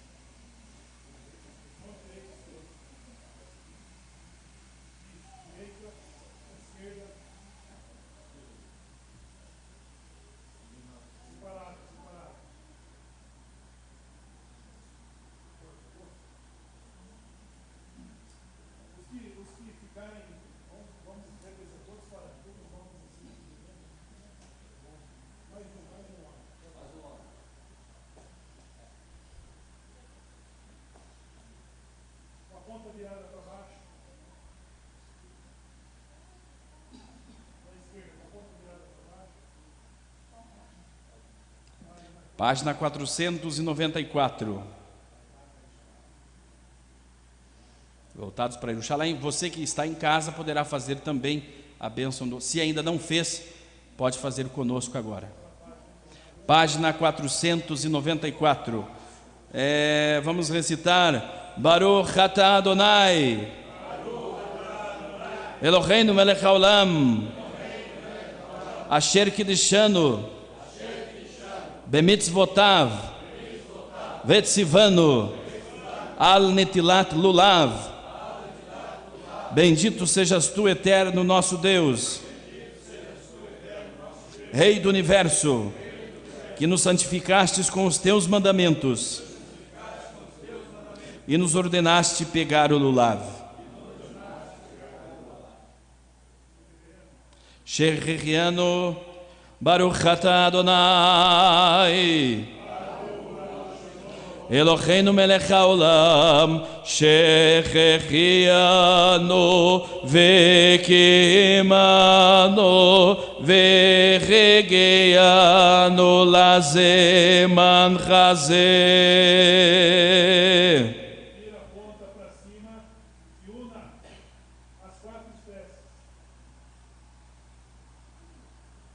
Página 494. Voltados para Jerusalém. Você que está em casa poderá fazer também a bênção. Se ainda não fez, pode fazer conosco agora. Página 494. Vamos recitar Baruch atah Adonai Eloheinu melech haolam Asher kiddushanu bemitzvotav vetzivanu al netilat lulav. Bendito sejas tu, eterno nosso Deus, Rei do universo, que nos santificastes com os teus mandamentos e nos ordenaste pegar o lulav. Shechianu Baruch atah Adonai Eloheinu melech haolam shechianu vekimanu vechegianu lazeman chazeh. Vira a ponta para cima e una as 4 espécies.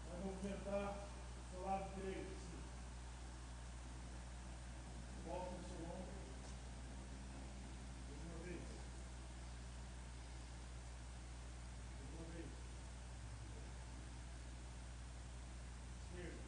Vai movimentar do lado direito. Volta no seu ombro. Mais uma vez. Mais uma vez. Esquerda.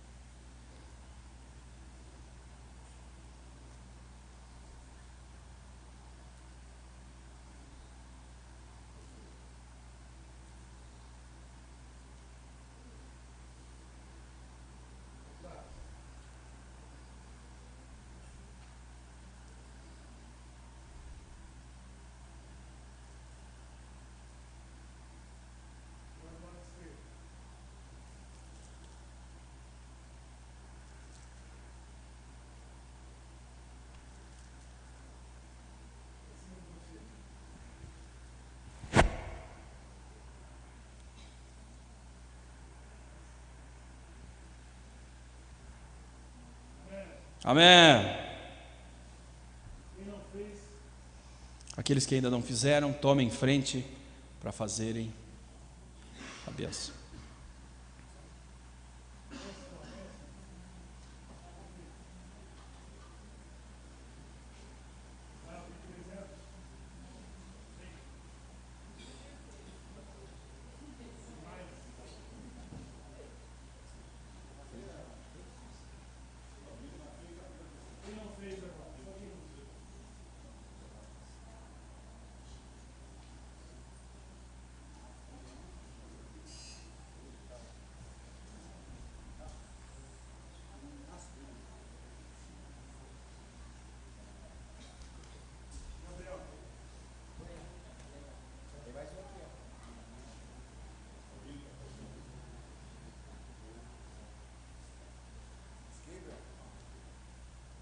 Amém. Aqueles que ainda não fizeram, tomem em frente para fazerem a bênção.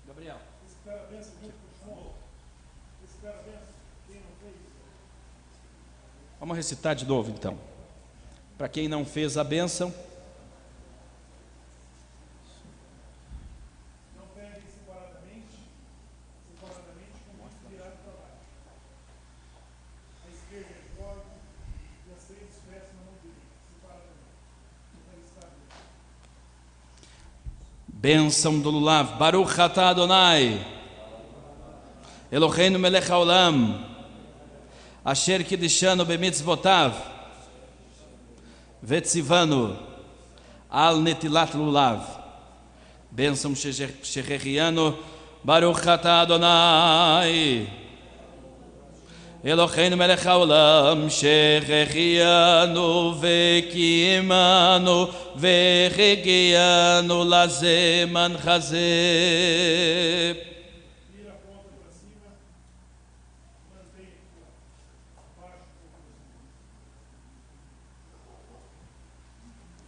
Gabriel. Espera a bênção junto com o som. Espera a bênção. Quem não fez? Vamos recitar de novo então. Para quem não fez a bênção, não peguem separadamente com o virado para baixo. A esquerda é forte e as 3 espécies na mão direita, separadamente. Então está bem. bênção do lulav. Baruch atah Adonai Eloheinu melech haolam Asher kiddushanu bemitzvotav vetzivanu al netilat lulav. Bênção shechianu. Baruch atah Adonai Eloheinu melech haolam shechianu vekimanu vechegianu lazeman chazeh. Vira a ponta para cima, mantém aqui, ó, abaixo um pouco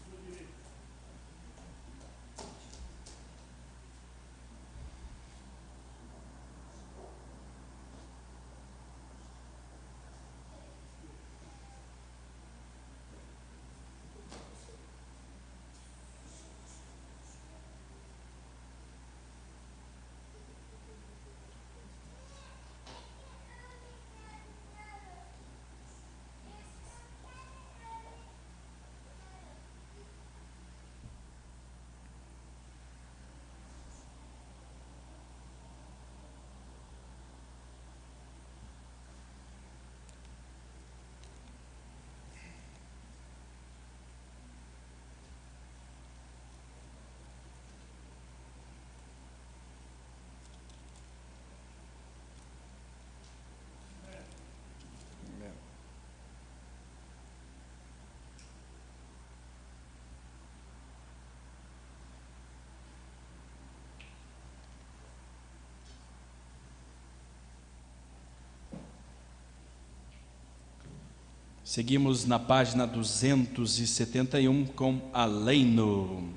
sua direita. Seguimos na página 271 com Aleinu.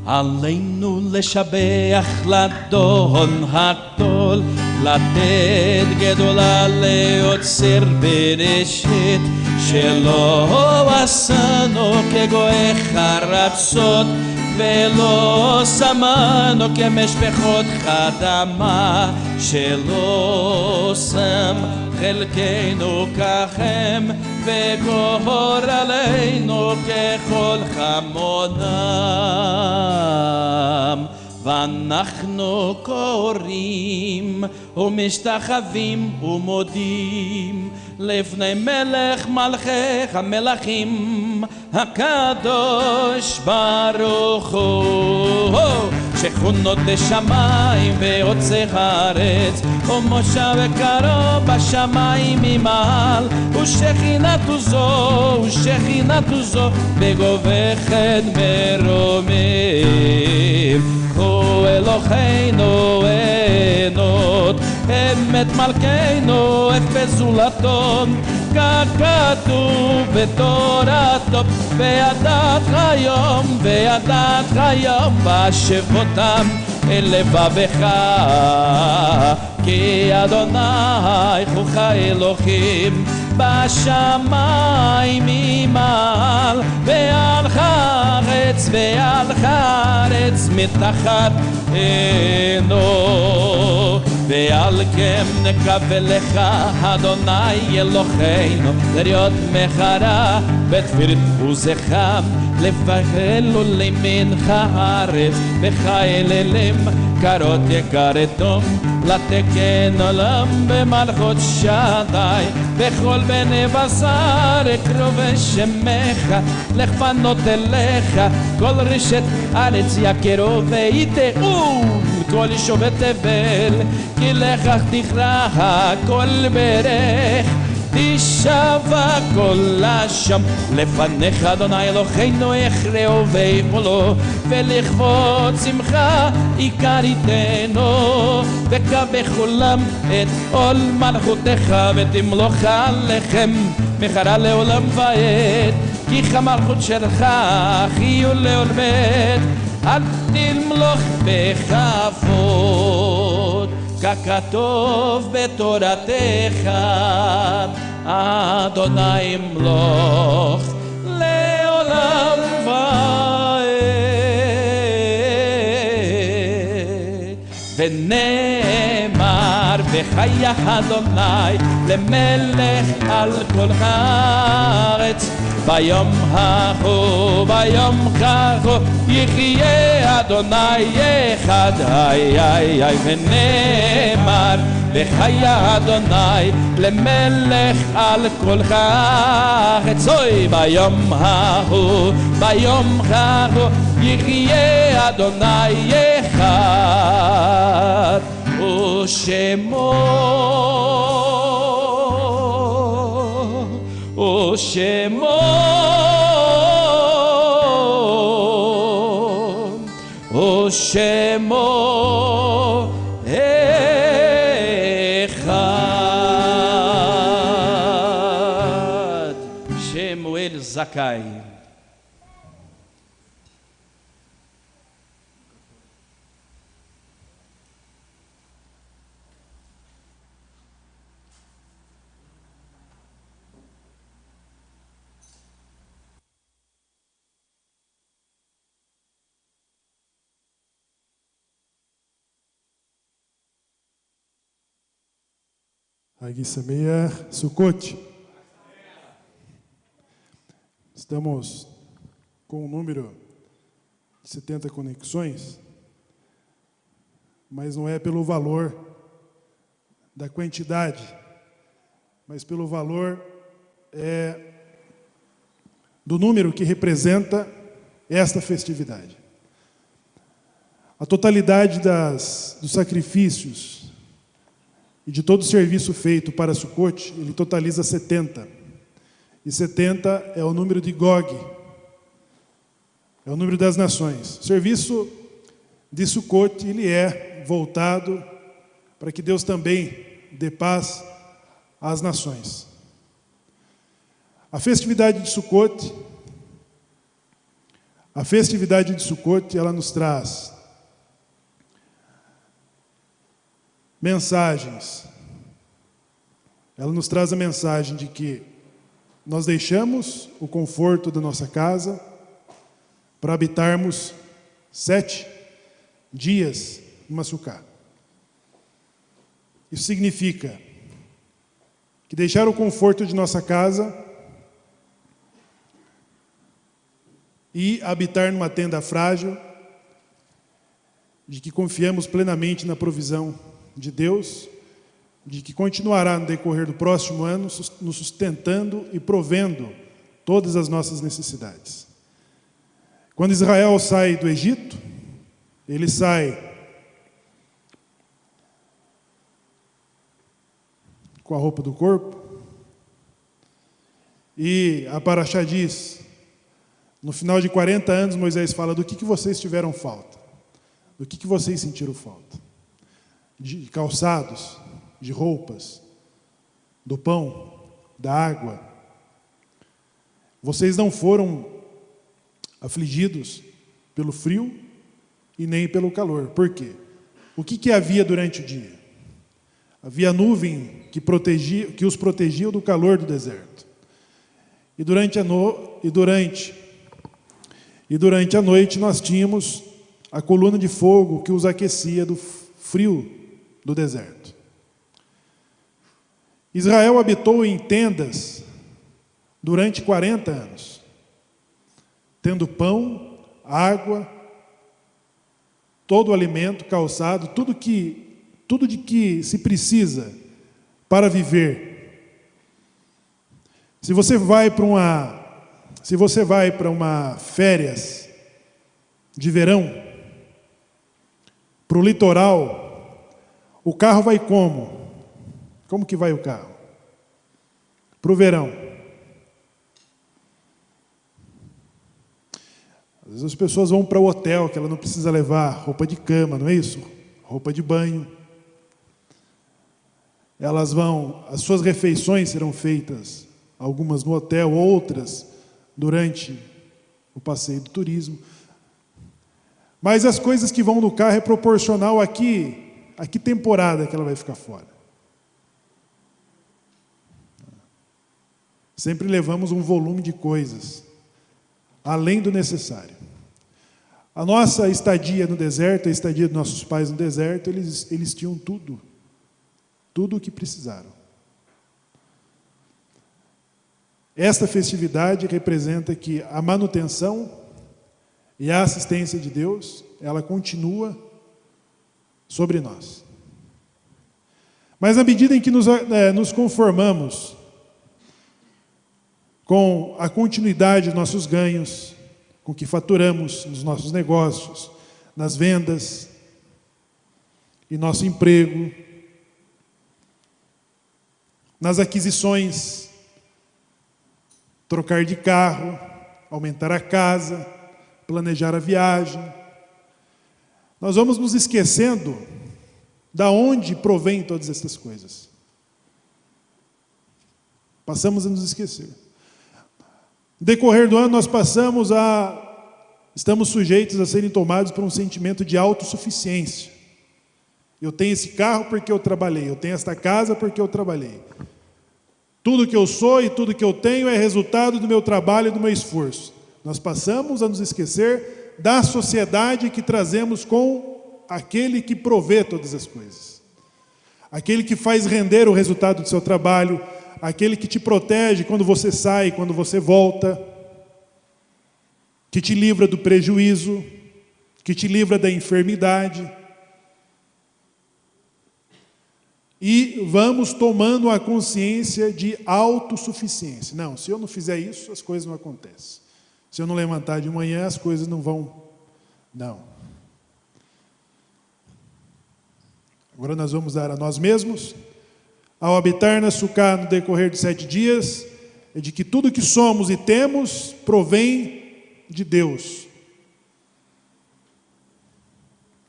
עלינו לשבח לדון הגדול, לתת גדולה ליוצר בראשית, שלא עשנו כגוי חרצות, ולא שמנו כמשפחות חדמה, שלא שם חלקנו ככם, וגורלנו ככל חמונם. ואנחנו קוראים ומשתחווים ומודים לפני מלך מלכי המלכים הקדוש ברוך הוא, שכונות לשמיים ועוצר הארץ, ומושב וקרוב בשמיים ממעל, ושכינתו זו בגובכת מרומים. הו אלוהינו אנות, אמת מלכנו אפס זולתון, ככתוב בתורתו, וידעת היום בהשבותם אל לבבך, כי אדוני חוך אלוהים בשמיים ממעל, ועל הארץ מתחת עינו. ועל כן נקווה לך אדוני אלוהינו לראות מחרה בתפארת עוזך, לפעלו למנך הארץ בחיילים קרות יכרתום, לתקן עולם במלכות שדי, וכל בני בשר קרובי שמך, לפנות אליך כל רשת ארץ יכרו ויתאו כל יישובי תבל, כי לכך תכרע כל ברך, תשבע כל לשם לפניך אדוני אלוהינו הכרעו ויפולו, ולכבוד שמחה יכריתנו, וקבע כולם את עול מלכותך, ותמלוך עליכם מחרה לעולם ועד, כי המלכות שלך חיו לעולמד, אל תמלוך בכבוד, ככתוב בתורתך, אדוני ימלוך לעולם ועד. ונאמר בחיה אדוני למלך על כל הארץ, ביום ההוא ביום כהו יחיה אדוני אחד. ונאמר בחיה אדוני למלך על כל הארץ, ביום ההוא ביום כהו יחיה אדוני אחד. ושמו אחד. שמואל זכאי. Hag Sameach Sukkot. Estamos com um número de 70 conexões, mas não é pelo valor da quantidade, mas pelo valor do número que representa esta festividade. A totalidade dos sacrifícios e de todo o serviço feito para Sucote, ele totaliza 70. E 70 é o número de Gog, é o número das nações. O serviço de Sucote, ele é voltado para que Deus também dê paz às nações. A festividade de Sucote, ela nos traz mensagens. Ela nos traz a mensagem de que nós deixamos o conforto da nossa casa para habitarmos 7 dias em Massucá. Isso significa que deixar o conforto de nossa casa e habitar numa tenda frágil, de que confiamos plenamente na provisão de Deus, de que continuará no decorrer do próximo ano nos sustentando e provendo todas as nossas necessidades. Quando Israel sai do Egito, ele sai com a roupa do corpo, e a Paraxá diz, no final de 40 anos, Moisés fala: do que vocês tiveram falta? Do que vocês sentiram falta? De calçados, de roupas, do pão, da água. Vocês não foram afligidos pelo frio e nem pelo calor. Por quê? O que havia durante o dia? Havia nuvem que os protegia do calor do deserto. E durante a noite nós tínhamos a coluna de fogo que os aquecia do frio do deserto. Israel habitou em tendas durante 40 anos, tendo pão, água, todo o alimento, calçado, tudo de que se precisa para viver. Se você vai para uma férias de verão, para o litoral, o carro vai como? Como que vai o carro? Para o verão. Às vezes as pessoas vão para o hotel, que ela não precisa levar roupa de cama, não é isso? Roupa de banho. As suas refeições serão feitas, algumas no hotel, outras durante o passeio do turismo. Mas as coisas que vão no carro é proporcional a que temporada que ela vai ficar fora. Sempre levamos um volume de coisas, além do necessário. A nossa estadia no deserto, a estadia dos nossos pais no deserto, eles tinham tudo o que precisaram. Esta festividade representa que a manutenção e a assistência de Deus, ela continua sobre nós. Mas à medida em que nos conformamos com a continuidade dos nossos ganhos, com o que faturamos nos nossos negócios, nas vendas e nosso emprego, nas aquisições, trocar de carro, aumentar a casa, planejar a viagem, nós vamos nos esquecendo da onde provém todas essas coisas. Passamos a nos esquecer. No decorrer do ano nós estamos sujeitos a serem tomados por um sentimento de autossuficiência. Eu tenho esse carro porque eu trabalhei, eu tenho esta casa porque eu trabalhei. Tudo que eu sou e tudo que eu tenho é resultado do meu trabalho e do meu esforço. Nós passamos a nos esquecer da sociedade que trazemos com aquele que provê todas as coisas. Aquele que faz render o resultado do seu trabalho, aquele que te protege quando você sai, quando você volta, que te livra do prejuízo, que te livra da enfermidade. E vamos tomando a consciência de autossuficiência. Não, se eu não fizer isso, as coisas não acontecem. Se eu não levantar de manhã, as coisas não vão. Não. Agora nós vamos dar a nós mesmos, ao habitar na Sucá no decorrer de 7 dias, é de que tudo que somos e temos provém de Deus.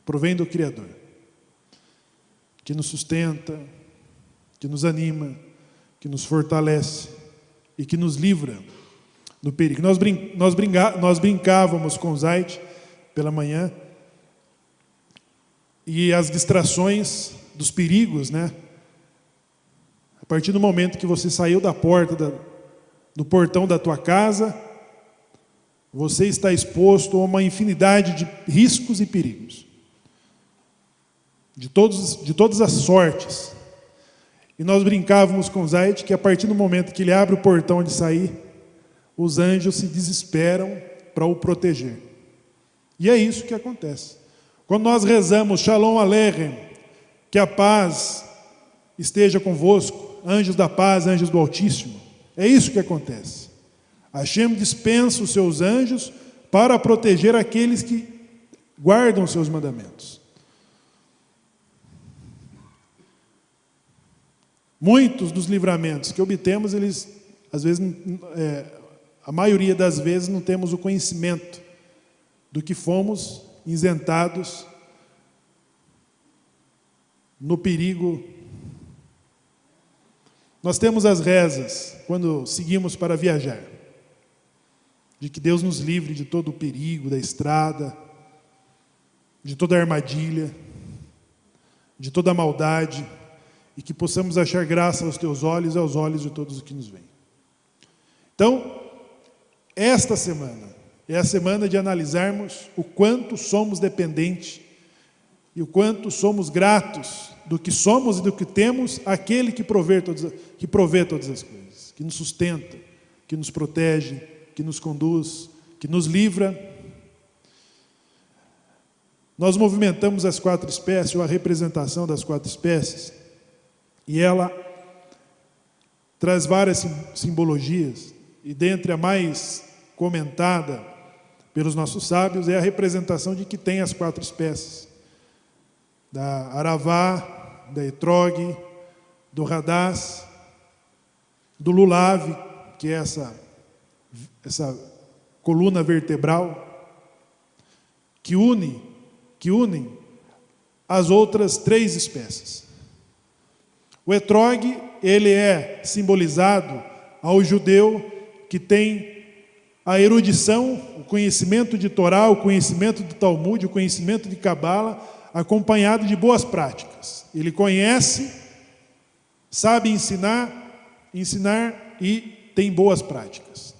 Provém do Criador, que nos sustenta, que nos anima, que nos fortalece e que nos livra do perigo. Nós brincávamos com o Zaid pela manhã, e as distrações dos perigos, né? A partir do momento que você saiu da porta, do portão da tua casa, você está exposto a uma infinidade de riscos e perigos. De todas as sortes. E nós brincávamos com o Zaid que a partir do momento que ele abre o portão de sair, os anjos se desesperam para o proteger. E é isso que acontece. Quando nós rezamos Shalom Aleichem, que a paz esteja convosco, anjos da paz, anjos do Altíssimo, é isso que acontece. Hashem dispensa os seus anjos para proteger aqueles que guardam os seus mandamentos. Muitos dos livramentos que obtemos, eles, às vezes, a maioria das vezes, não temos o conhecimento do que fomos isentados no perigo. Nós temos as rezas, quando seguimos para viajar, de que Deus nos livre de todo o perigo da estrada, de toda a armadilha, de toda a maldade, e que possamos achar graça aos teus olhos e aos olhos de todos os que nos veem. Então, esta semana é a semana de analisarmos o quanto somos dependentes e o quanto somos gratos do que somos e do que temos àquele que provê todas as coisas, que nos sustenta, que nos protege, que nos conduz, que nos livra. Nós movimentamos as 4 espécies, ou a representação das 4 espécies, e ela traz várias simbologias, e dentre a mais comentada pelos nossos sábios é a representação de que tem as 4 espécies, da Aravá, da Etrog, do Radás, do Lulav, que é essa coluna vertebral, que unem as outras 3 espécies. O Etrog, ele é simbolizado ao judeu que tem a erudição, o conhecimento de Torá, o conhecimento do Talmud, o conhecimento de Cabala, acompanhado de boas práticas. Ele conhece, sabe ensinar e tem boas práticas.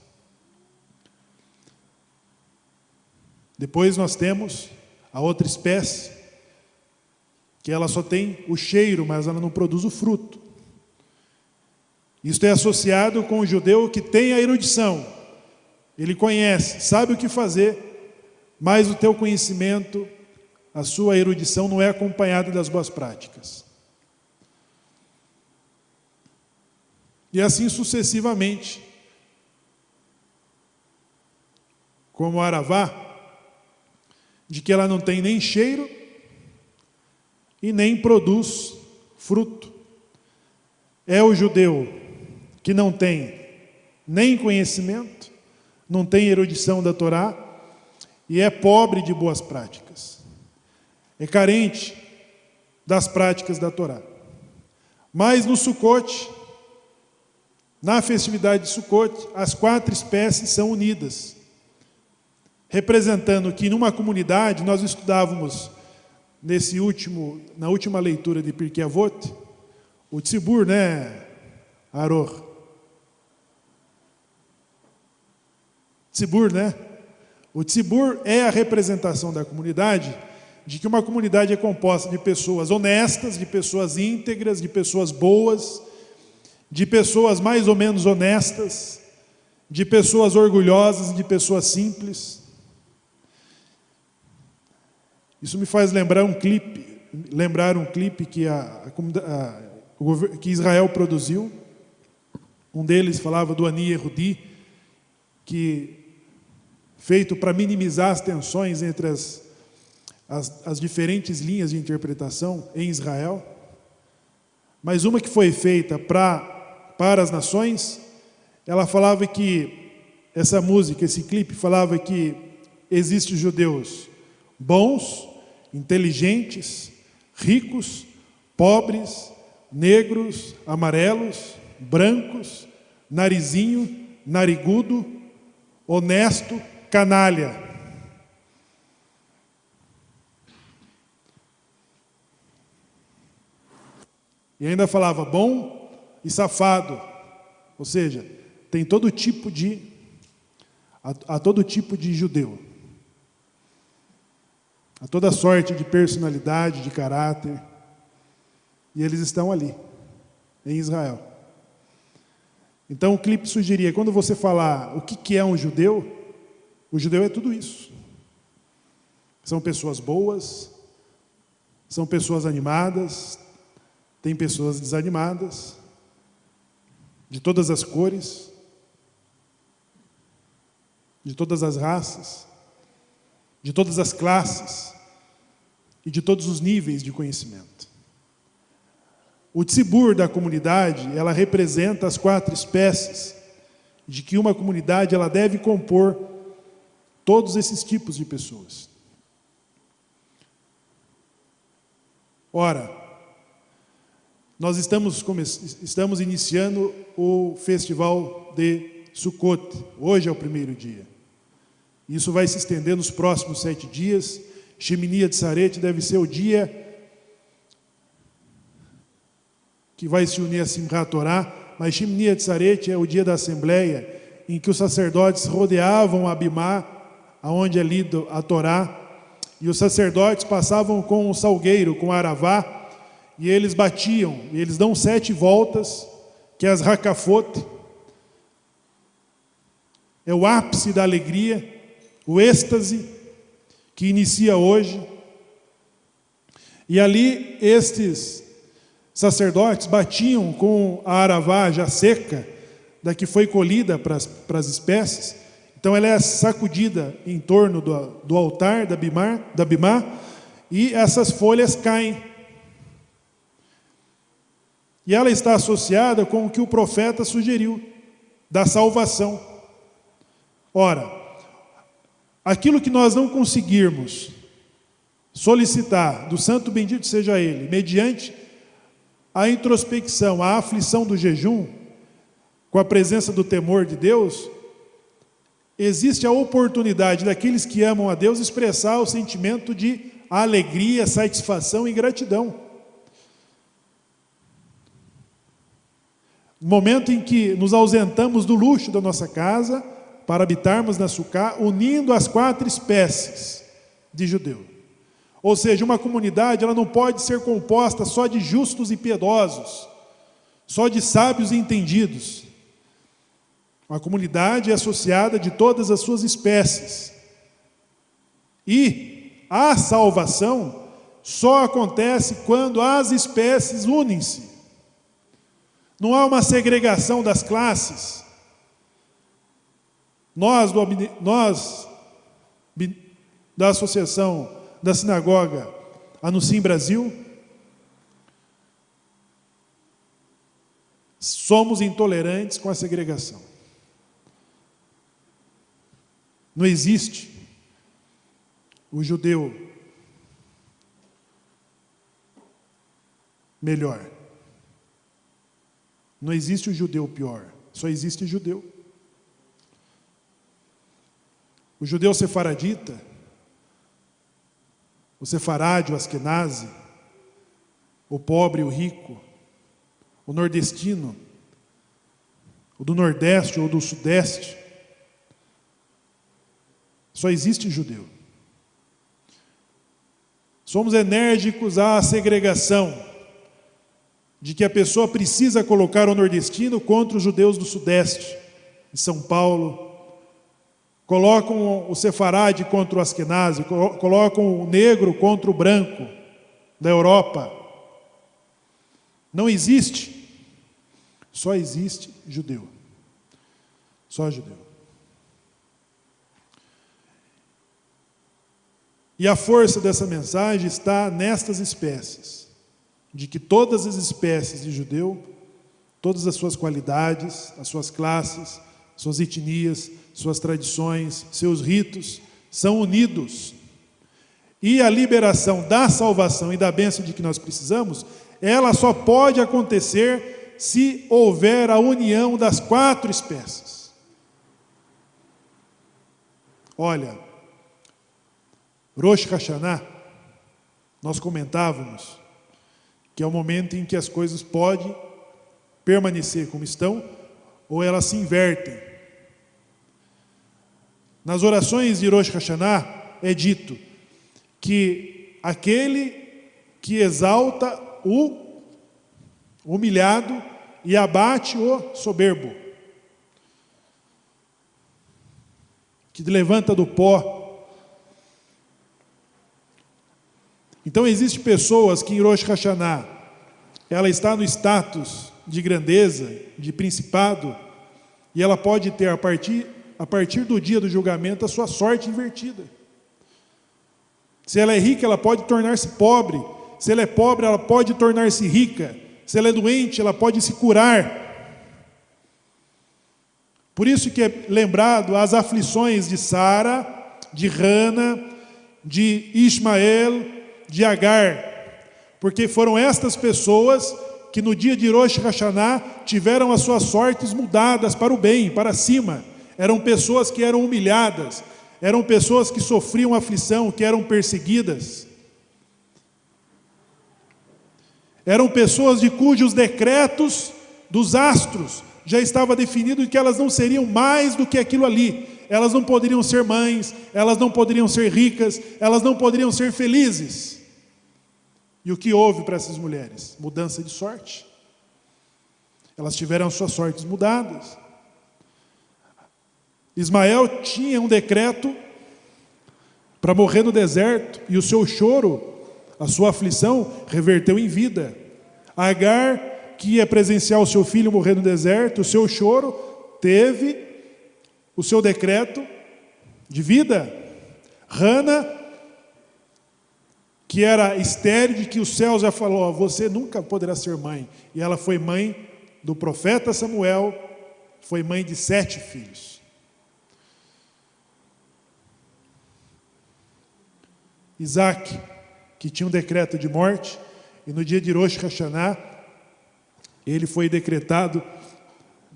Depois nós temos a outra espécie, que ela só tem o cheiro, mas ela não produz o fruto. Isto é associado com o judeu que tem a erudição. Ele conhece, sabe o que fazer, mas o teu conhecimento, a sua erudição não é acompanhada das boas práticas. E assim sucessivamente. Como a Aravá, de que ela não tem nem cheiro e nem produz fruto. É o judeu que não tem nem conhecimento, não tem erudição da Torá e é pobre de boas práticas. É carente das práticas da Torá. Mas no Sukkot, na festividade de Sukkot, as 4 espécies são unidas, representando que numa comunidade, nós estudávamos na última leitura de Pirkei Avot, o Tzibur, né, Aror? Tzibur, né? O Tzibur é a representação da comunidade, de que uma comunidade é composta de pessoas honestas, de pessoas íntegras, de pessoas boas, de pessoas mais ou menos honestas, de pessoas orgulhosas, de pessoas simples. Isso me faz lembrar um clipe que Israel produziu. Um deles falava do Ani Yehudi, feito para minimizar as tensões entre as diferentes linhas de interpretação em Israel, mas uma que foi feita para as nações, ela falava que, essa música, esse clipe, falava que existem judeus bons, inteligentes, ricos, pobres, negros, amarelos, brancos, narizinho, narigudo, honesto, canalha. E ainda falava bom e safado, ou seja, tem todo tipo de a todo tipo de judeu, a toda sorte de personalidade, de caráter, e eles estão ali, em Israel. Então o clipe sugeria, quando você falar o que é um judeu, o judeu é tudo isso. São pessoas boas, são pessoas animadas, tem pessoas desanimadas, de todas as cores, de todas as raças, de todas as classes e de todos os níveis de conhecimento. O tzibur da comunidade, ela representa as 4 espécies de que uma comunidade ela deve compor todos esses tipos de pessoas. Ora, nós estamos iniciando o festival de Sukkot. Hoje é o primeiro dia. Isso vai se estender nos próximos 7 dias. Shemini Atzaret deve ser o dia que vai se unir a Simchat Torah, mas Shemini Atzaret é o dia da Assembleia, em que os sacerdotes rodeavam a Bimá, aonde é lido a Torá, e os sacerdotes passavam com o salgueiro, com a aravá, e eles batiam, e eles dão 7 voltas, que é as Hakafot, é o ápice da alegria, o êxtase que inicia hoje. E ali estes sacerdotes batiam com a aravá já seca, da que foi colhida para as espécies. Então ela é sacudida em torno do altar da Bimá, e essas folhas caem. E ela está associada com o que o profeta sugeriu, da salvação. Ora, aquilo que nós não conseguirmos solicitar do santo bendito seja ele, mediante a introspecção, a aflição do jejum, com a presença do temor de Deus, existe a oportunidade daqueles que amam a Deus expressar o sentimento de alegria, satisfação e gratidão. No momento em que nos ausentamos do luxo da nossa casa para habitarmos na Sukká, unindo as 4 espécies de judeu. Ou seja, uma comunidade ela não pode ser composta só de justos e piedosos, só de sábios e entendidos. Uma comunidade é associada de todas as suas espécies. E a salvação só acontece quando as espécies unem-se. Não há uma segregação das classes. Nós da Associação da Sinagoga Anusim Brasil, somos intolerantes com a segregação. Não existe o judeu melhor. Não existe o judeu pior. Só existe judeu. O judeu sefaradita, o sefarade, o askenazi, o pobre, o rico, o nordestino, o do nordeste ou do sudeste, só existe judeu. Somos enérgicos à segregação de que a pessoa precisa colocar o nordestino contra os judeus do sudeste, de São Paulo, colocam o sefarade contra o askenazi, colocam o negro contra o branco da Europa. Não existe. Só existe judeu. Só judeu. E a força dessa mensagem está nestas espécies, de que todas as espécies de judeu, todas as suas qualidades, as suas classes, suas etnias, suas tradições, seus ritos, são unidos. E a liberação da salvação e da bênção de que nós precisamos, ela só pode acontecer se houver a união das 4 espécies. Olha, Rosh Hashanah, nós comentávamos que é o momento em que as coisas podem permanecer como estão ou elas se invertem. Nas orações de Rosh Hashanah é dito que aquele que exalta o humilhado e abate o soberbo, que levanta do pó. Então existem pessoas que em Rosh Hashanah ela está no status de grandeza, de principado, e ela pode ter a partir do dia do julgamento a sua sorte invertida. Se ela é rica, ela pode tornar-se pobre. Se ela é pobre, ela pode tornar-se rica. Se ela é doente, ela pode se curar. Por isso que é lembrado as aflições de Sara, de Hana, de Ismael, de Agar. Porque foram estas pessoas que no dia de Rosh Hashanah tiveram as suas sortes mudadas para o bem, para cima. Eram pessoas que eram humilhadas, eram pessoas que sofriam aflição, que eram perseguidas. Eram pessoas de cujos decretos dos astros já estava definido que elas não seriam mais do que aquilo ali. Elas não poderiam ser mães, elas não poderiam ser ricas, elas não poderiam ser felizes. E o que houve para essas mulheres? Mudança de sorte. Elas tiveram suas sortes mudadas. Ismael tinha um decreto para morrer no deserto, e o seu choro, a sua aflição, reverteu em vida. Agar, que ia presenciar o seu filho morrer no deserto, o seu choro teve o seu decreto de vida. Hana, que era estéril, de que o céu já falou, você nunca poderá ser mãe. E ela foi mãe do profeta Samuel, foi mãe de 7 filhos. Isaac, que tinha um decreto de morte, e no dia de Rosh Hashanah, ele foi decretado,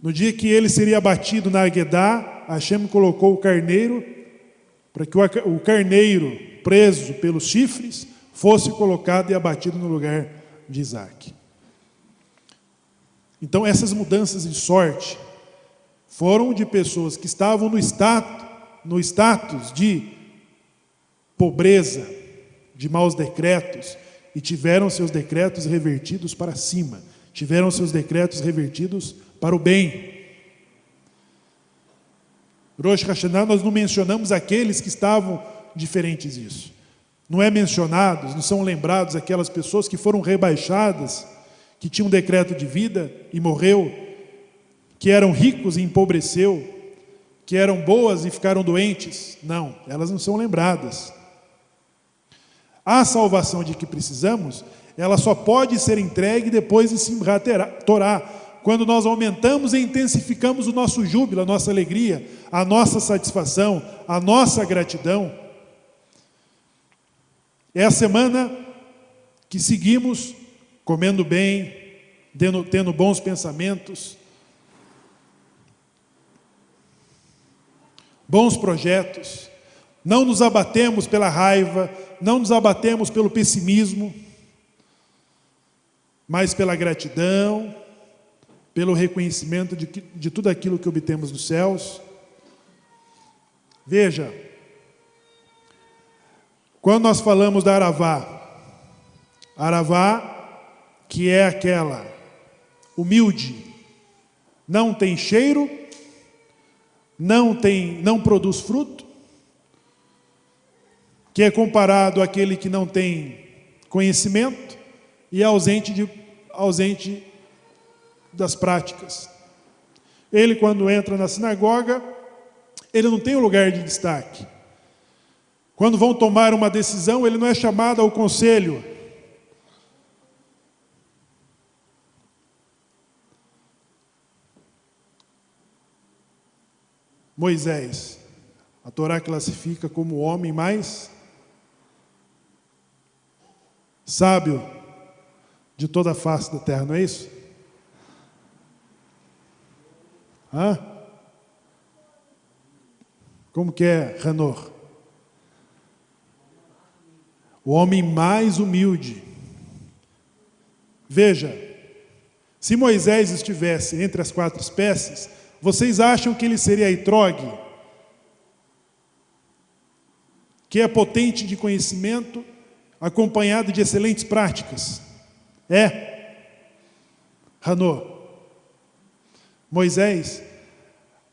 no dia que ele seria abatido na Aguedá, Hashem colocou o carneiro, para que o carneiro, preso pelos chifres, fosse colocado e abatido no lugar de Isaac. Então essas mudanças de sorte foram de pessoas que estavam no status de pobreza, de maus decretos, e tiveram seus decretos revertidos para cima, tiveram seus decretos revertidos para o bem. Rosh Hashanah, nós não mencionamos aqueles que estavam diferentes disso. Não é mencionados, não são lembrados aquelas pessoas que foram rebaixadas, que tinham um decreto de vida e morreu, que eram ricos e empobreceu, que eram boas e ficaram doentes. Não, elas não são lembradas. A salvação de que precisamos, ela só pode ser entregue depois de Simchat Torá, quando nós aumentamos e intensificamos o nosso júbilo, a nossa alegria, a nossa satisfação, a nossa gratidão. É a semana que seguimos comendo bem, tendo bons pensamentos, bons projetos. Não nos abatemos pela raiva, não nos abatemos pelo pessimismo, mas pela gratidão, pelo reconhecimento de tudo aquilo que obtemos dos céus. Veja, quando nós falamos da Aravá, que é aquela humilde, não tem cheiro, não produz fruto, que é comparado àquele que não tem conhecimento e é ausente das práticas. Ele, quando entra na sinagoga, ele não tem um lugar de destaque. Quando vão tomar uma decisão, ele não é chamado ao conselho. Moisés, a Torá classifica como o homem mais sábio de toda a face da terra, não é isso? Como que é, Hanor? O homem mais humilde. Veja, se Moisés estivesse entre as 4 espécies, vocês acham que ele seria Etrog, que é potente de conhecimento, acompanhado de excelentes práticas? Hanor. Moisés,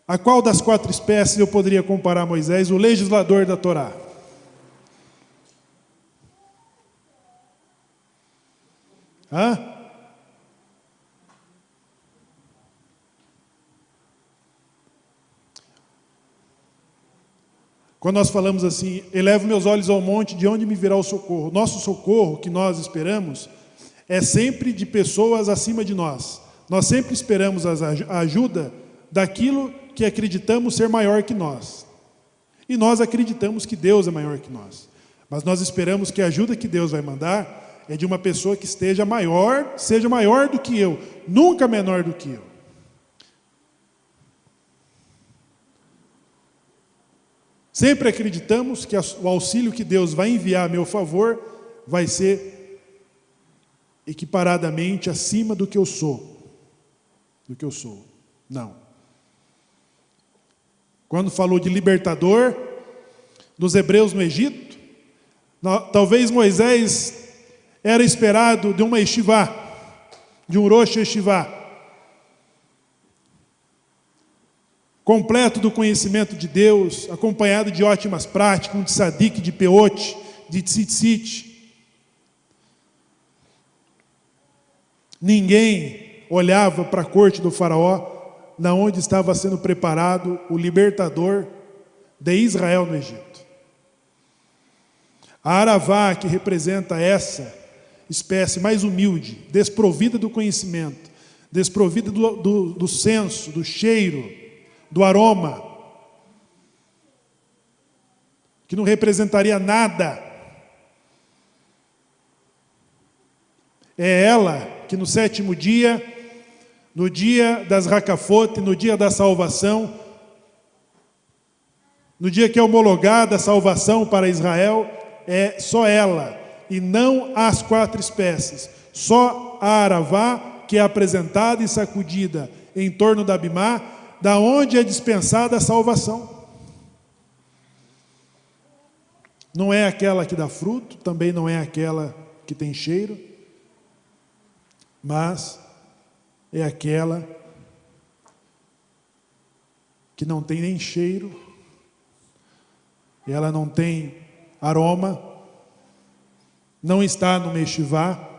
a qual das 4 espécies eu poderia comparar Moisés, o legislador da Torá? Quando nós falamos assim, elevo meus olhos ao monte, de onde me virá o socorro? Nosso socorro, que nós esperamos, é sempre de pessoas acima de nós. Nós sempre esperamos a ajuda daquilo que acreditamos ser maior que nós. E nós acreditamos que Deus é maior que nós. Mas nós esperamos que a ajuda que Deus vai mandar é de uma pessoa que seja maior do que eu, nunca menor do que eu. Sempre acreditamos que o auxílio que Deus vai enviar a meu favor vai ser equiparadamente acima do que eu sou. Não. Quando falou de libertador dos hebreus no Egito, talvez Moisés era esperado de uma yeshivá, de um Rosh Yeshivá, completo do conhecimento de Deus, acompanhado de ótimas práticas, um de tzadik, de peote, de tzitzit. Ninguém olhava para a corte do faraó, na onde estava sendo preparado o libertador de Israel no Egito. A Aravá, que representa essa espécie mais humilde, desprovida do conhecimento, desprovida do senso, do cheiro, do aroma, que não representaria nada. É ela que no 7º dia, no dia das Rakafot, no dia da salvação, no dia que é homologada a salvação para Israel, é só ela, e não as 4 espécies. Só a Aravá, que é apresentada e sacudida em torno da Bimá, da onde é dispensada a salvação. Não é aquela que dá fruto, também não é aquela que tem cheiro, mas é aquela que não tem nem cheiro, ela não tem aroma, não está no Meshivá,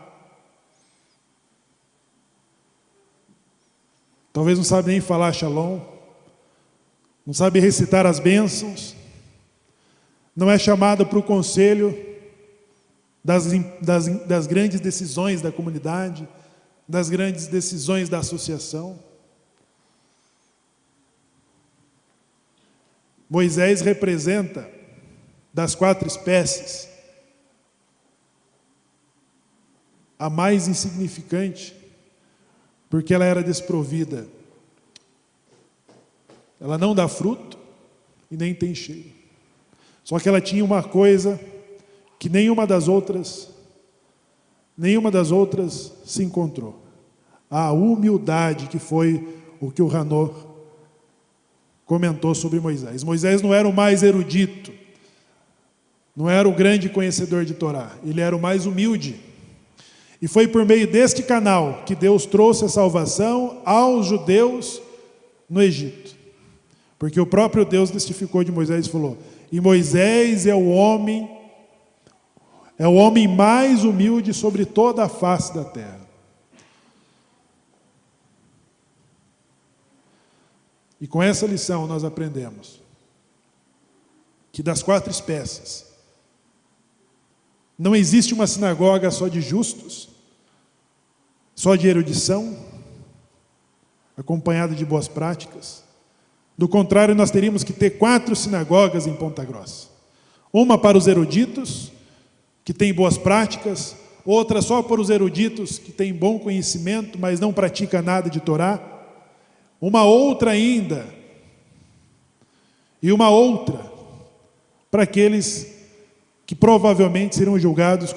talvez não sabe nem falar Shalom, não sabe recitar as bênçãos, não é chamada para o conselho das grandes decisões da comunidade, das grandes decisões da associação. Moisés representa, das 4 espécies, a mais insignificante, porque ela era desprovida. Ela não dá fruto e nem tem cheiro. Só que ela tinha uma coisa que nenhuma das outras se encontrou. A humildade, que foi o que o Hanor comentou sobre Moisés. Moisés não era o mais erudito, não era o grande conhecedor de Torá, ele era o mais humilde. E foi por meio deste canal que Deus trouxe a salvação aos judeus no Egito. Porque o próprio Deus testificou de Moisés e falou: e Moisés é o homem mais humilde sobre toda a face da terra. E com essa lição nós aprendemos que das 4 espécies, Não existe uma sinagoga só de justos, só de erudição, acompanhada de boas práticas. Do contrário, nós teríamos que ter 4 sinagogas em Ponta Grossa. Uma para os eruditos, que têm boas práticas, outra só para os eruditos que têm bom conhecimento, mas não pratica nada de Torá. Uma outra ainda, e uma outra para aqueles que provavelmente serão julgados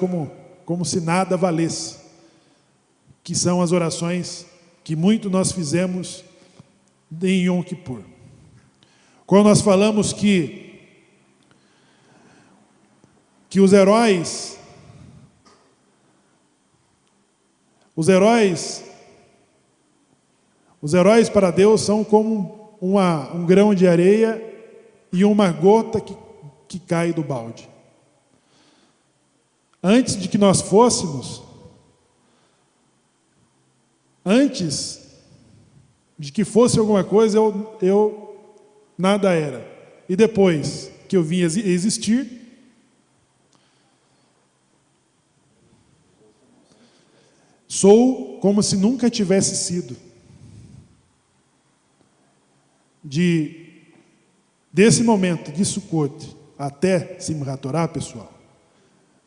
como se nada valesse, que são as orações que muito nós fizemos em Yom Kippur. Quando nós falamos que os heróis para Deus são como um grão de areia e uma gota que cai do balde. Antes de que nós fôssemos, antes de que fosse alguma coisa, eu nada era. E depois que eu vim existir, sou como se nunca tivesse sido. Desse momento de Sukkot até Simchat Torah, pessoal,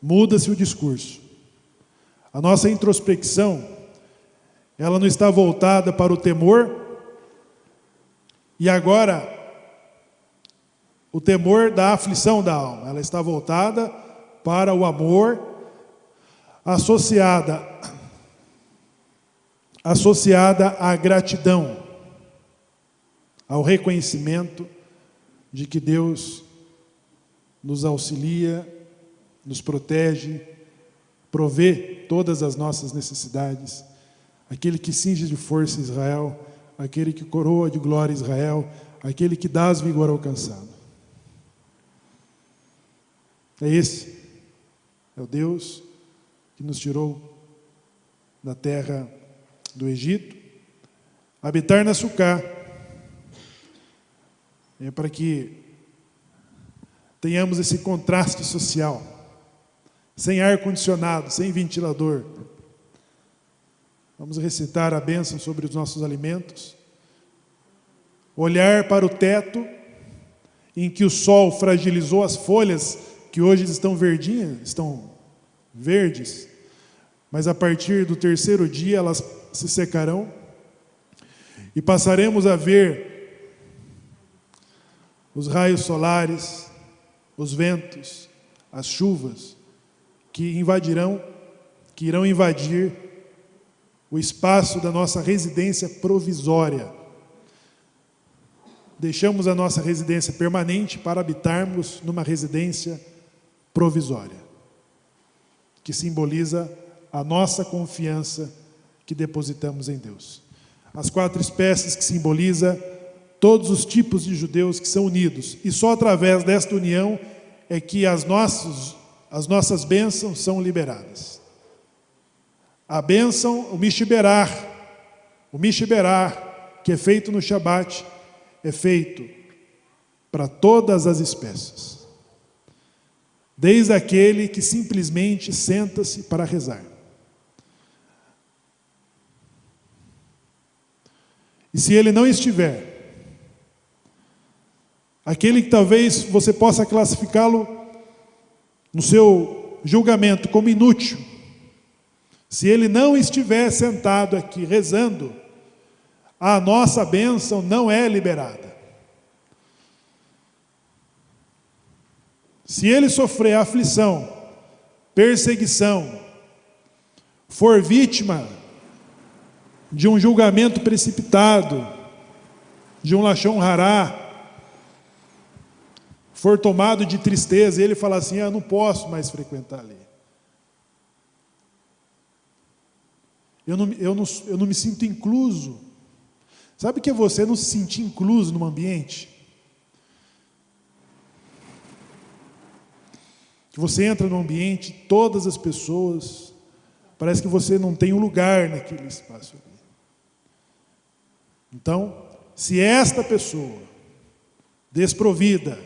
muda-se o discurso. A nossa introspecção, ela não está voltada para o temor, e agora o temor da aflição da alma. Ela está voltada para o amor, associada à gratidão, ao reconhecimento de que Deus nos auxilia, nos protege, provê todas as nossas necessidades, aquele que cinge de força Israel, aquele que coroa de glória Israel, aquele que dá vigor ao cansado. É o Deus que nos tirou da terra do Egito. Habitar na Sucá é para que tenhamos esse contraste social, sem ar-condicionado, sem ventilador. Vamos recitar a bênção sobre os nossos alimentos, olhar para o teto em que o sol fragilizou as folhas que hoje estão verdinhas, estão verdes, mas a partir do 3º dia elas se secarão e passaremos a ver os raios solares, os ventos, as chuvas que irão invadir o espaço da nossa residência provisória. Deixamos a nossa residência permanente para habitarmos numa residência provisória, que simboliza a nossa confiança que depositamos em Deus. As 4 espécies que simboliza todos os tipos de judeus que são unidos, e só através desta união é que as nossas bênçãos são liberadas. A bênção, o Mishiberah, que é feito no Shabat, é feito para todas as espécies. Desde aquele que simplesmente senta-se para rezar. E se ele não estiver, aquele que talvez você possa classificá-lo no seu julgamento como inútil, se ele não estiver sentado aqui rezando, a nossa bênção não é liberada. Se ele sofrer aflição, perseguição, for vítima de um julgamento precipitado, de um lashon hará, for tomado de tristeza, e ele falar assim, não posso mais frequentar ali. Eu não me sinto incluso. Sabe o que é você não se sentir incluso num ambiente? Que você entra num ambiente, todas as pessoas, parece que você não tem um lugar naquele espaço. Então, se esta pessoa, desprovida,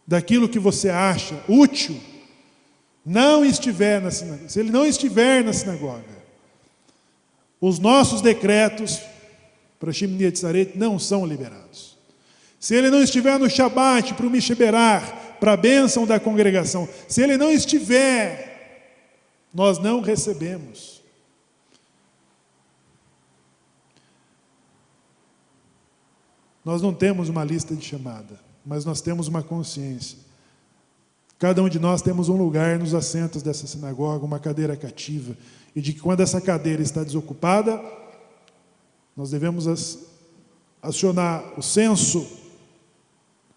daquilo que você acha útil, não estiver na sinagoga, se ele não estiver na sinagoga, os nossos decretos para Shemini Atzaret não são liberados. Se ele não estiver no Shabat para o Misheberach, para a bênção da congregação, se ele não estiver, nós não recebemos. Nós não temos uma lista de chamada, mas nós temos uma consciência. Cada um de nós temos um lugar nos assentos dessa sinagoga, uma cadeira cativa, e de que quando essa cadeira está desocupada, nós devemos acionar o censo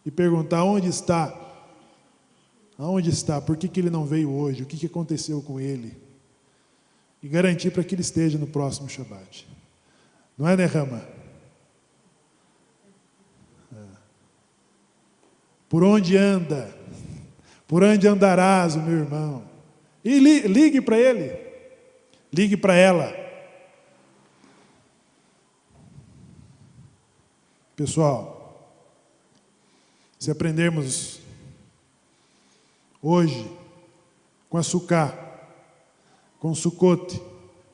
e perguntar onde está, aonde está, por que ele não veio hoje, o que aconteceu com ele, e garantir para que ele esteja no próximo Shabat. Não é, Nehama? Por onde anda? Por onde andarás, o meu irmão? E ligue para ele, ligue para ela. Pessoal, se aprendermos hoje com a Sukkah, com o Sukkot,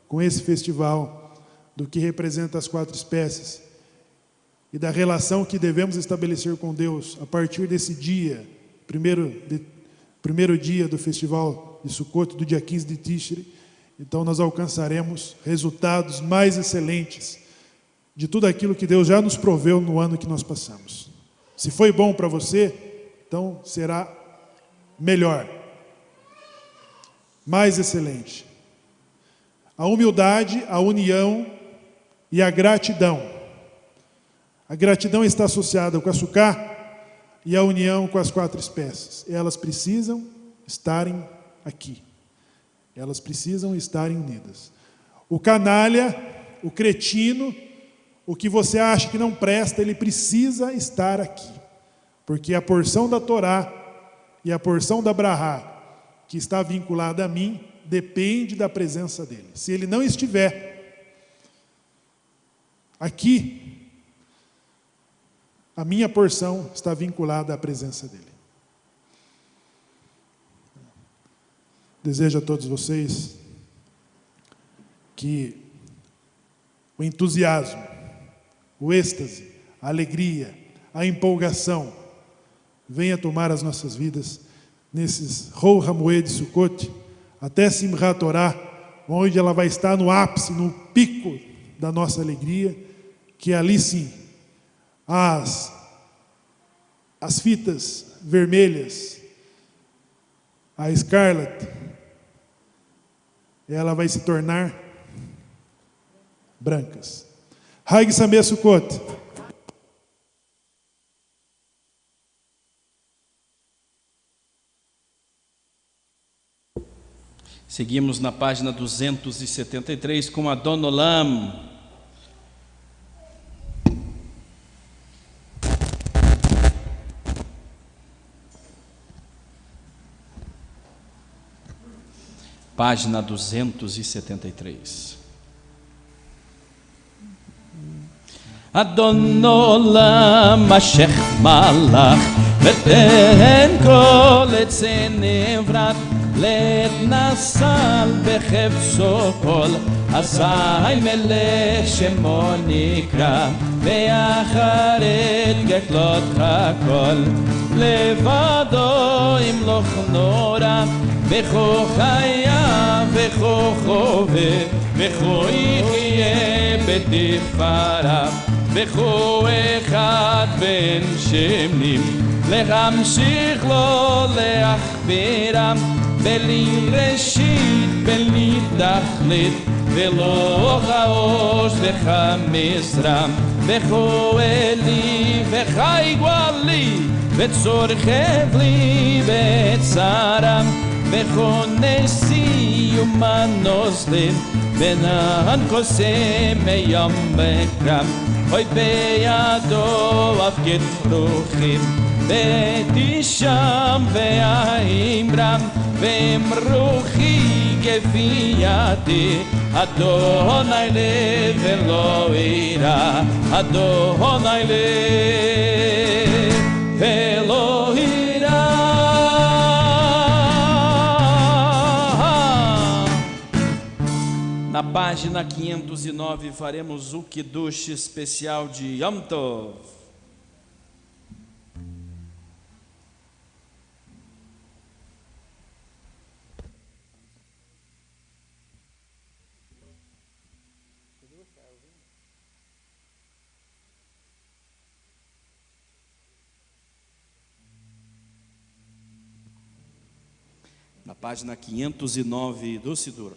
com esse festival, do que representa as 4 espécies, e da relação que devemos estabelecer com Deus a partir desse dia, primeiro dia do festival de Sukkot, do dia 15 de Tishri, então nós alcançaremos resultados mais excelentes de tudo aquilo que Deus já nos proveu no ano que nós passamos. Se foi bom para você, então será melhor, mais excelente. A humildade, a união e a gratidão. A gratidão está associada com a Sukkah e a união com as 4 espécies. Elas precisam estarem aqui. Elas precisam estarem unidas. O canalha, o cretino, o que você acha que não presta, ele precisa estar aqui. Porque a porção da Torá e a porção da Brahá, que está vinculada a mim, depende da presença dele. Se ele não estiver aqui, a minha porção está vinculada à presença dele. Desejo a todos vocês que o entusiasmo, o êxtase, a alegria, a empolgação venha tomar as nossas vidas nesses Hol HaMoed Sukkot, até Simchat Torah, onde ela vai estar no ápice, no pico da nossa alegria, que ali sim, as fitas vermelhas, a Scarlet, ela vai se tornar brancas. Hag Sameh Sukkot. Seguimos na página 273 com Adon Olam. Página 273. Adon Olam Mashech Malach Veten kol etze nevrat Let nasal bechevso kol Asai melech shemo nikra Ve'acharet getlot hakol Levado imloch nora Vecho chaya vecho chove Vecho yichye betifara Vecho echad ben shemnim Lehamshich lo leachbiram Beli reshit beli tachlit Velo chaosh vecha misram Vecho eli vecha iguali Vetzorchev li vetzaram Vecho nesi umanoslim Benan kosem meyam bekram Hoy beyado afgit ruchim Betisham ve'aimram Ve'mruchi gefiyati Adonai le velo ira Adonai le velo ira página 509, faremos o Kiddush especial de Yom Tov. Na página 509 do Sidur.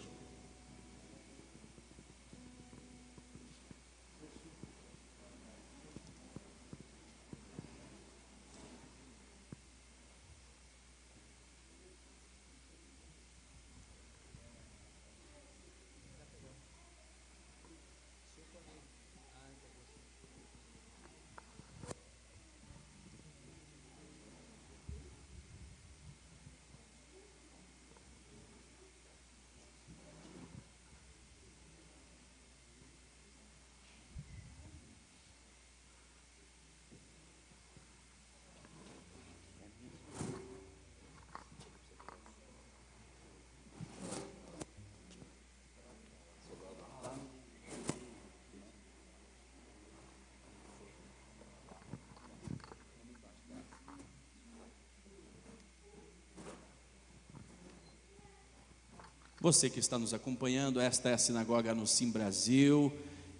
Você que está nos acompanhando, esta é a Sinagoga Anussim Brasil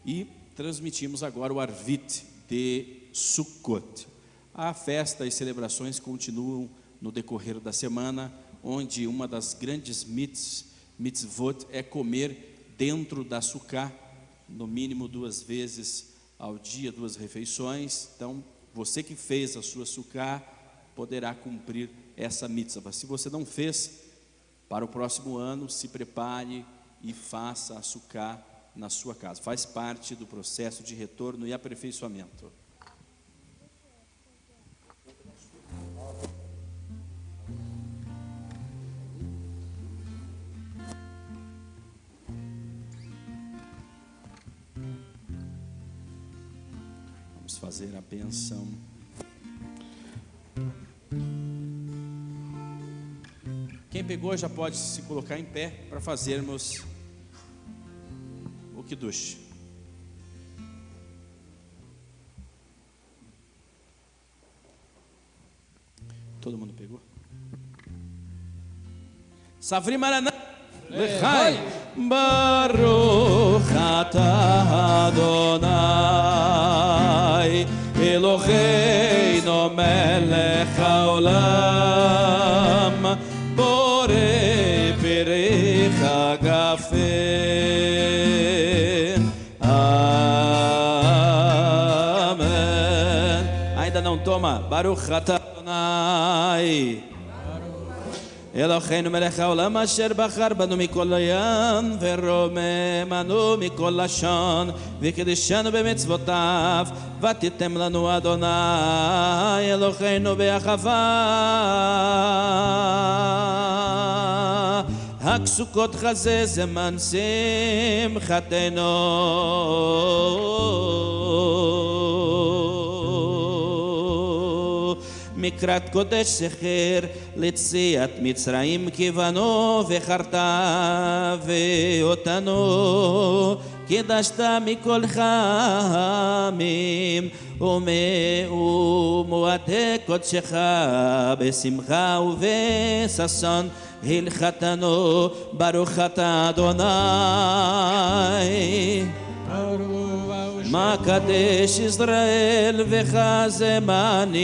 e transmitimos agora o Arvit de Sukkot. A festa e celebrações continuam no decorrer da semana, onde uma das grandes mitzvot é comer dentro da sukkah, no mínimo 2 vezes ao dia, 2 refeições. Então, você que fez a sua sukkah poderá cumprir essa mitzvah. Se você não fez, para o próximo ano, se prepare e faça a sukkah na sua casa. Faz parte do processo de retorno e aperfeiçoamento. Vamos fazer a bênção. Quem pegou já pode se colocar em pé para fazermos o Kiddush. Todo mundo pegou? Savri Maraná. Lechai Baruch atah Adonai Eloheinu melech haolam Borei perech hagafen. Amém. Ainda não toma. Baruch atah Adonai Eloheinu melech haolam asher bachar banu mikol hayan ורוממנו מכל לשון וקידשנו במצוותיו ותיתן לנו אדוני אלוהינו באחווה. הסוכות חזה זמן שמחתנו מקראת קודש זכר ליציאת מצרים כיוונו וחרתה ואותנו קידשת מכל חמים ומועדי קודשך בשמחה ובששון הלכתנו ברוך אתה אדוני מקדש ישראל וחזמנים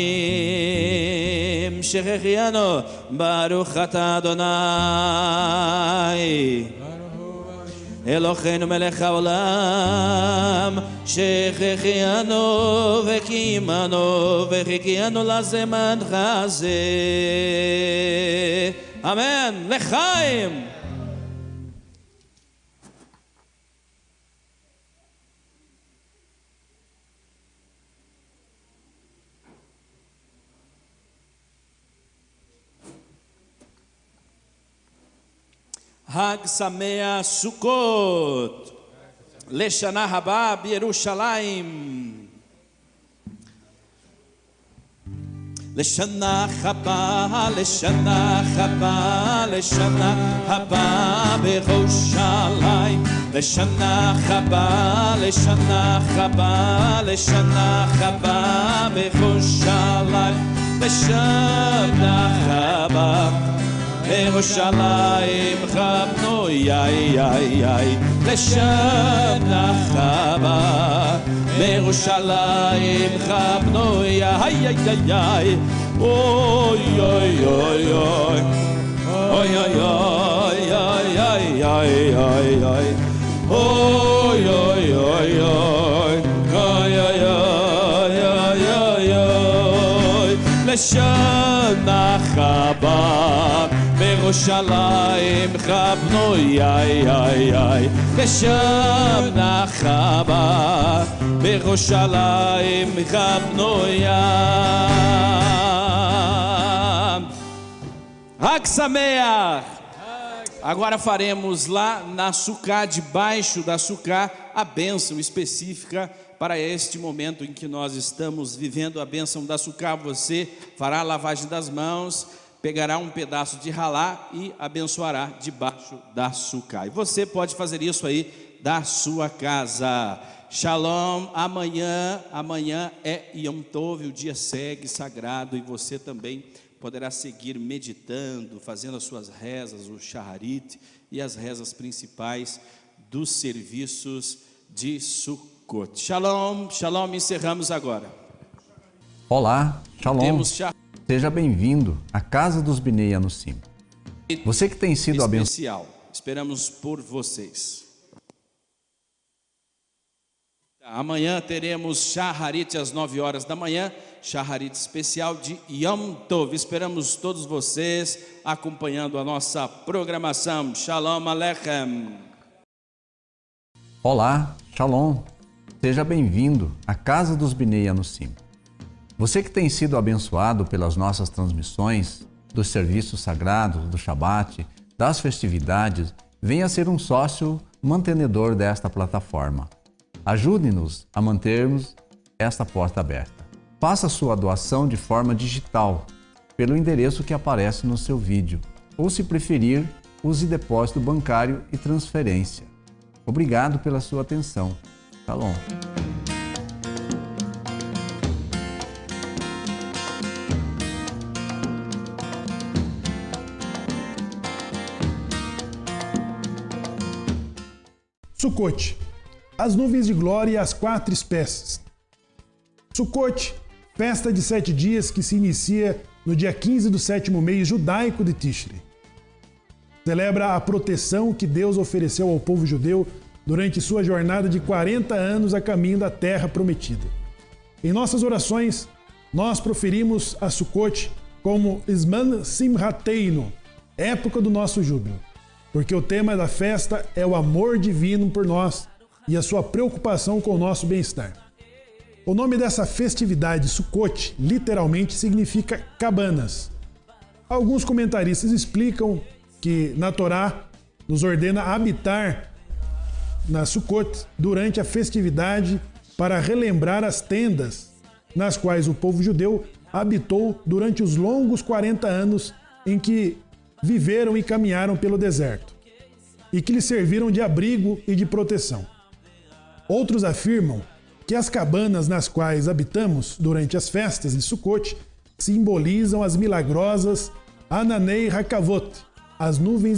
שהחיינו ברוך אתה אדוני אלוהינו מלך העולם שהחיינו וקיימנו וחיכינו לזמן הזה. אמן. לחיים. Hag Sameach Sukkot Leshana Haba Yerushalayim Leshana Haba Leshana Haba Leshana Haba Yerushalayim לשנה הבאה, לשנה הבאה, לשנה הבאה בירושלים, לשנה הבאה בירושלים הבנויה, לשנה הבאה בירושלים הבנויה, אוי אוי אוי אוי אוי אוי אוי אוי אוי אוי אוי אוי אוי אוי אוי אוי אוי לשנה הבאה בירושלים הבנויה, לשנה הבאה בירושלים הבנויה. Hag Sameach! Agora faremos lá na Sucá, debaixo da Sucá, a bênção específica para este momento em que nós estamos vivendo a bênção da Sucá. Você fará a lavagem das mãos, pegará um pedaço de ralá e abençoará debaixo da Sucá. E você pode fazer isso aí da sua casa. Shalom, amanhã é Yom Tov, o dia segue sagrado, e você também poderá seguir meditando, fazendo as suas rezas, o Shaharit e as rezas principais dos serviços de Sukkot. Shalom, shalom, encerramos agora. Olá, shalom. Seja bem-vindo à Casa dos Bnei Anussim. Você que tem sido abençoado. Esperamos por vocês. Amanhã teremos Shaharit às 9 horas da manhã, Shaharit especial de Yom Tov. Esperamos todos vocês acompanhando a nossa programação. Shalom Aleichem. Olá, shalom. Seja bem-vindo à Casa dos Bnei Anussim. Você que tem sido abençoado pelas nossas transmissões, dos serviços sagrados, do Shabat, das festividades, venha ser um sócio mantenedor desta plataforma. Ajude-nos a mantermos esta porta aberta. Faça sua doação de forma digital, pelo endereço que aparece no seu vídeo, ou se preferir, use depósito bancário e transferência. Obrigado pela sua atenção. Shalom. Sukkot, as nuvens de glória e as 4 espécies. Sukkot, festa de 7 dias que se inicia no dia 15 do 7º mês judaico de Tishrei. Celebra a proteção que Deus ofereceu ao povo judeu durante sua jornada de 40 anos a caminho da terra prometida. Em nossas orações, nós proferimos a Sukkot como Zman Simhateinu, época do nosso júbilo, porque o tema da festa é o amor divino por nós e a sua preocupação com o nosso bem-estar. O nome dessa festividade, Sukkot, literalmente significa cabanas. Alguns comentaristas explicam que na Torá nos ordena habitar na Sukkot durante a festividade para relembrar as tendas nas quais o povo judeu habitou durante os longos 40 anos em que viveram e caminharam pelo deserto, e que lhes serviram de abrigo e de proteção. Outros afirmam que as cabanas nas quais habitamos durante as festas de Sukkot simbolizam as milagrosas Ananei Hakavot, as nuvens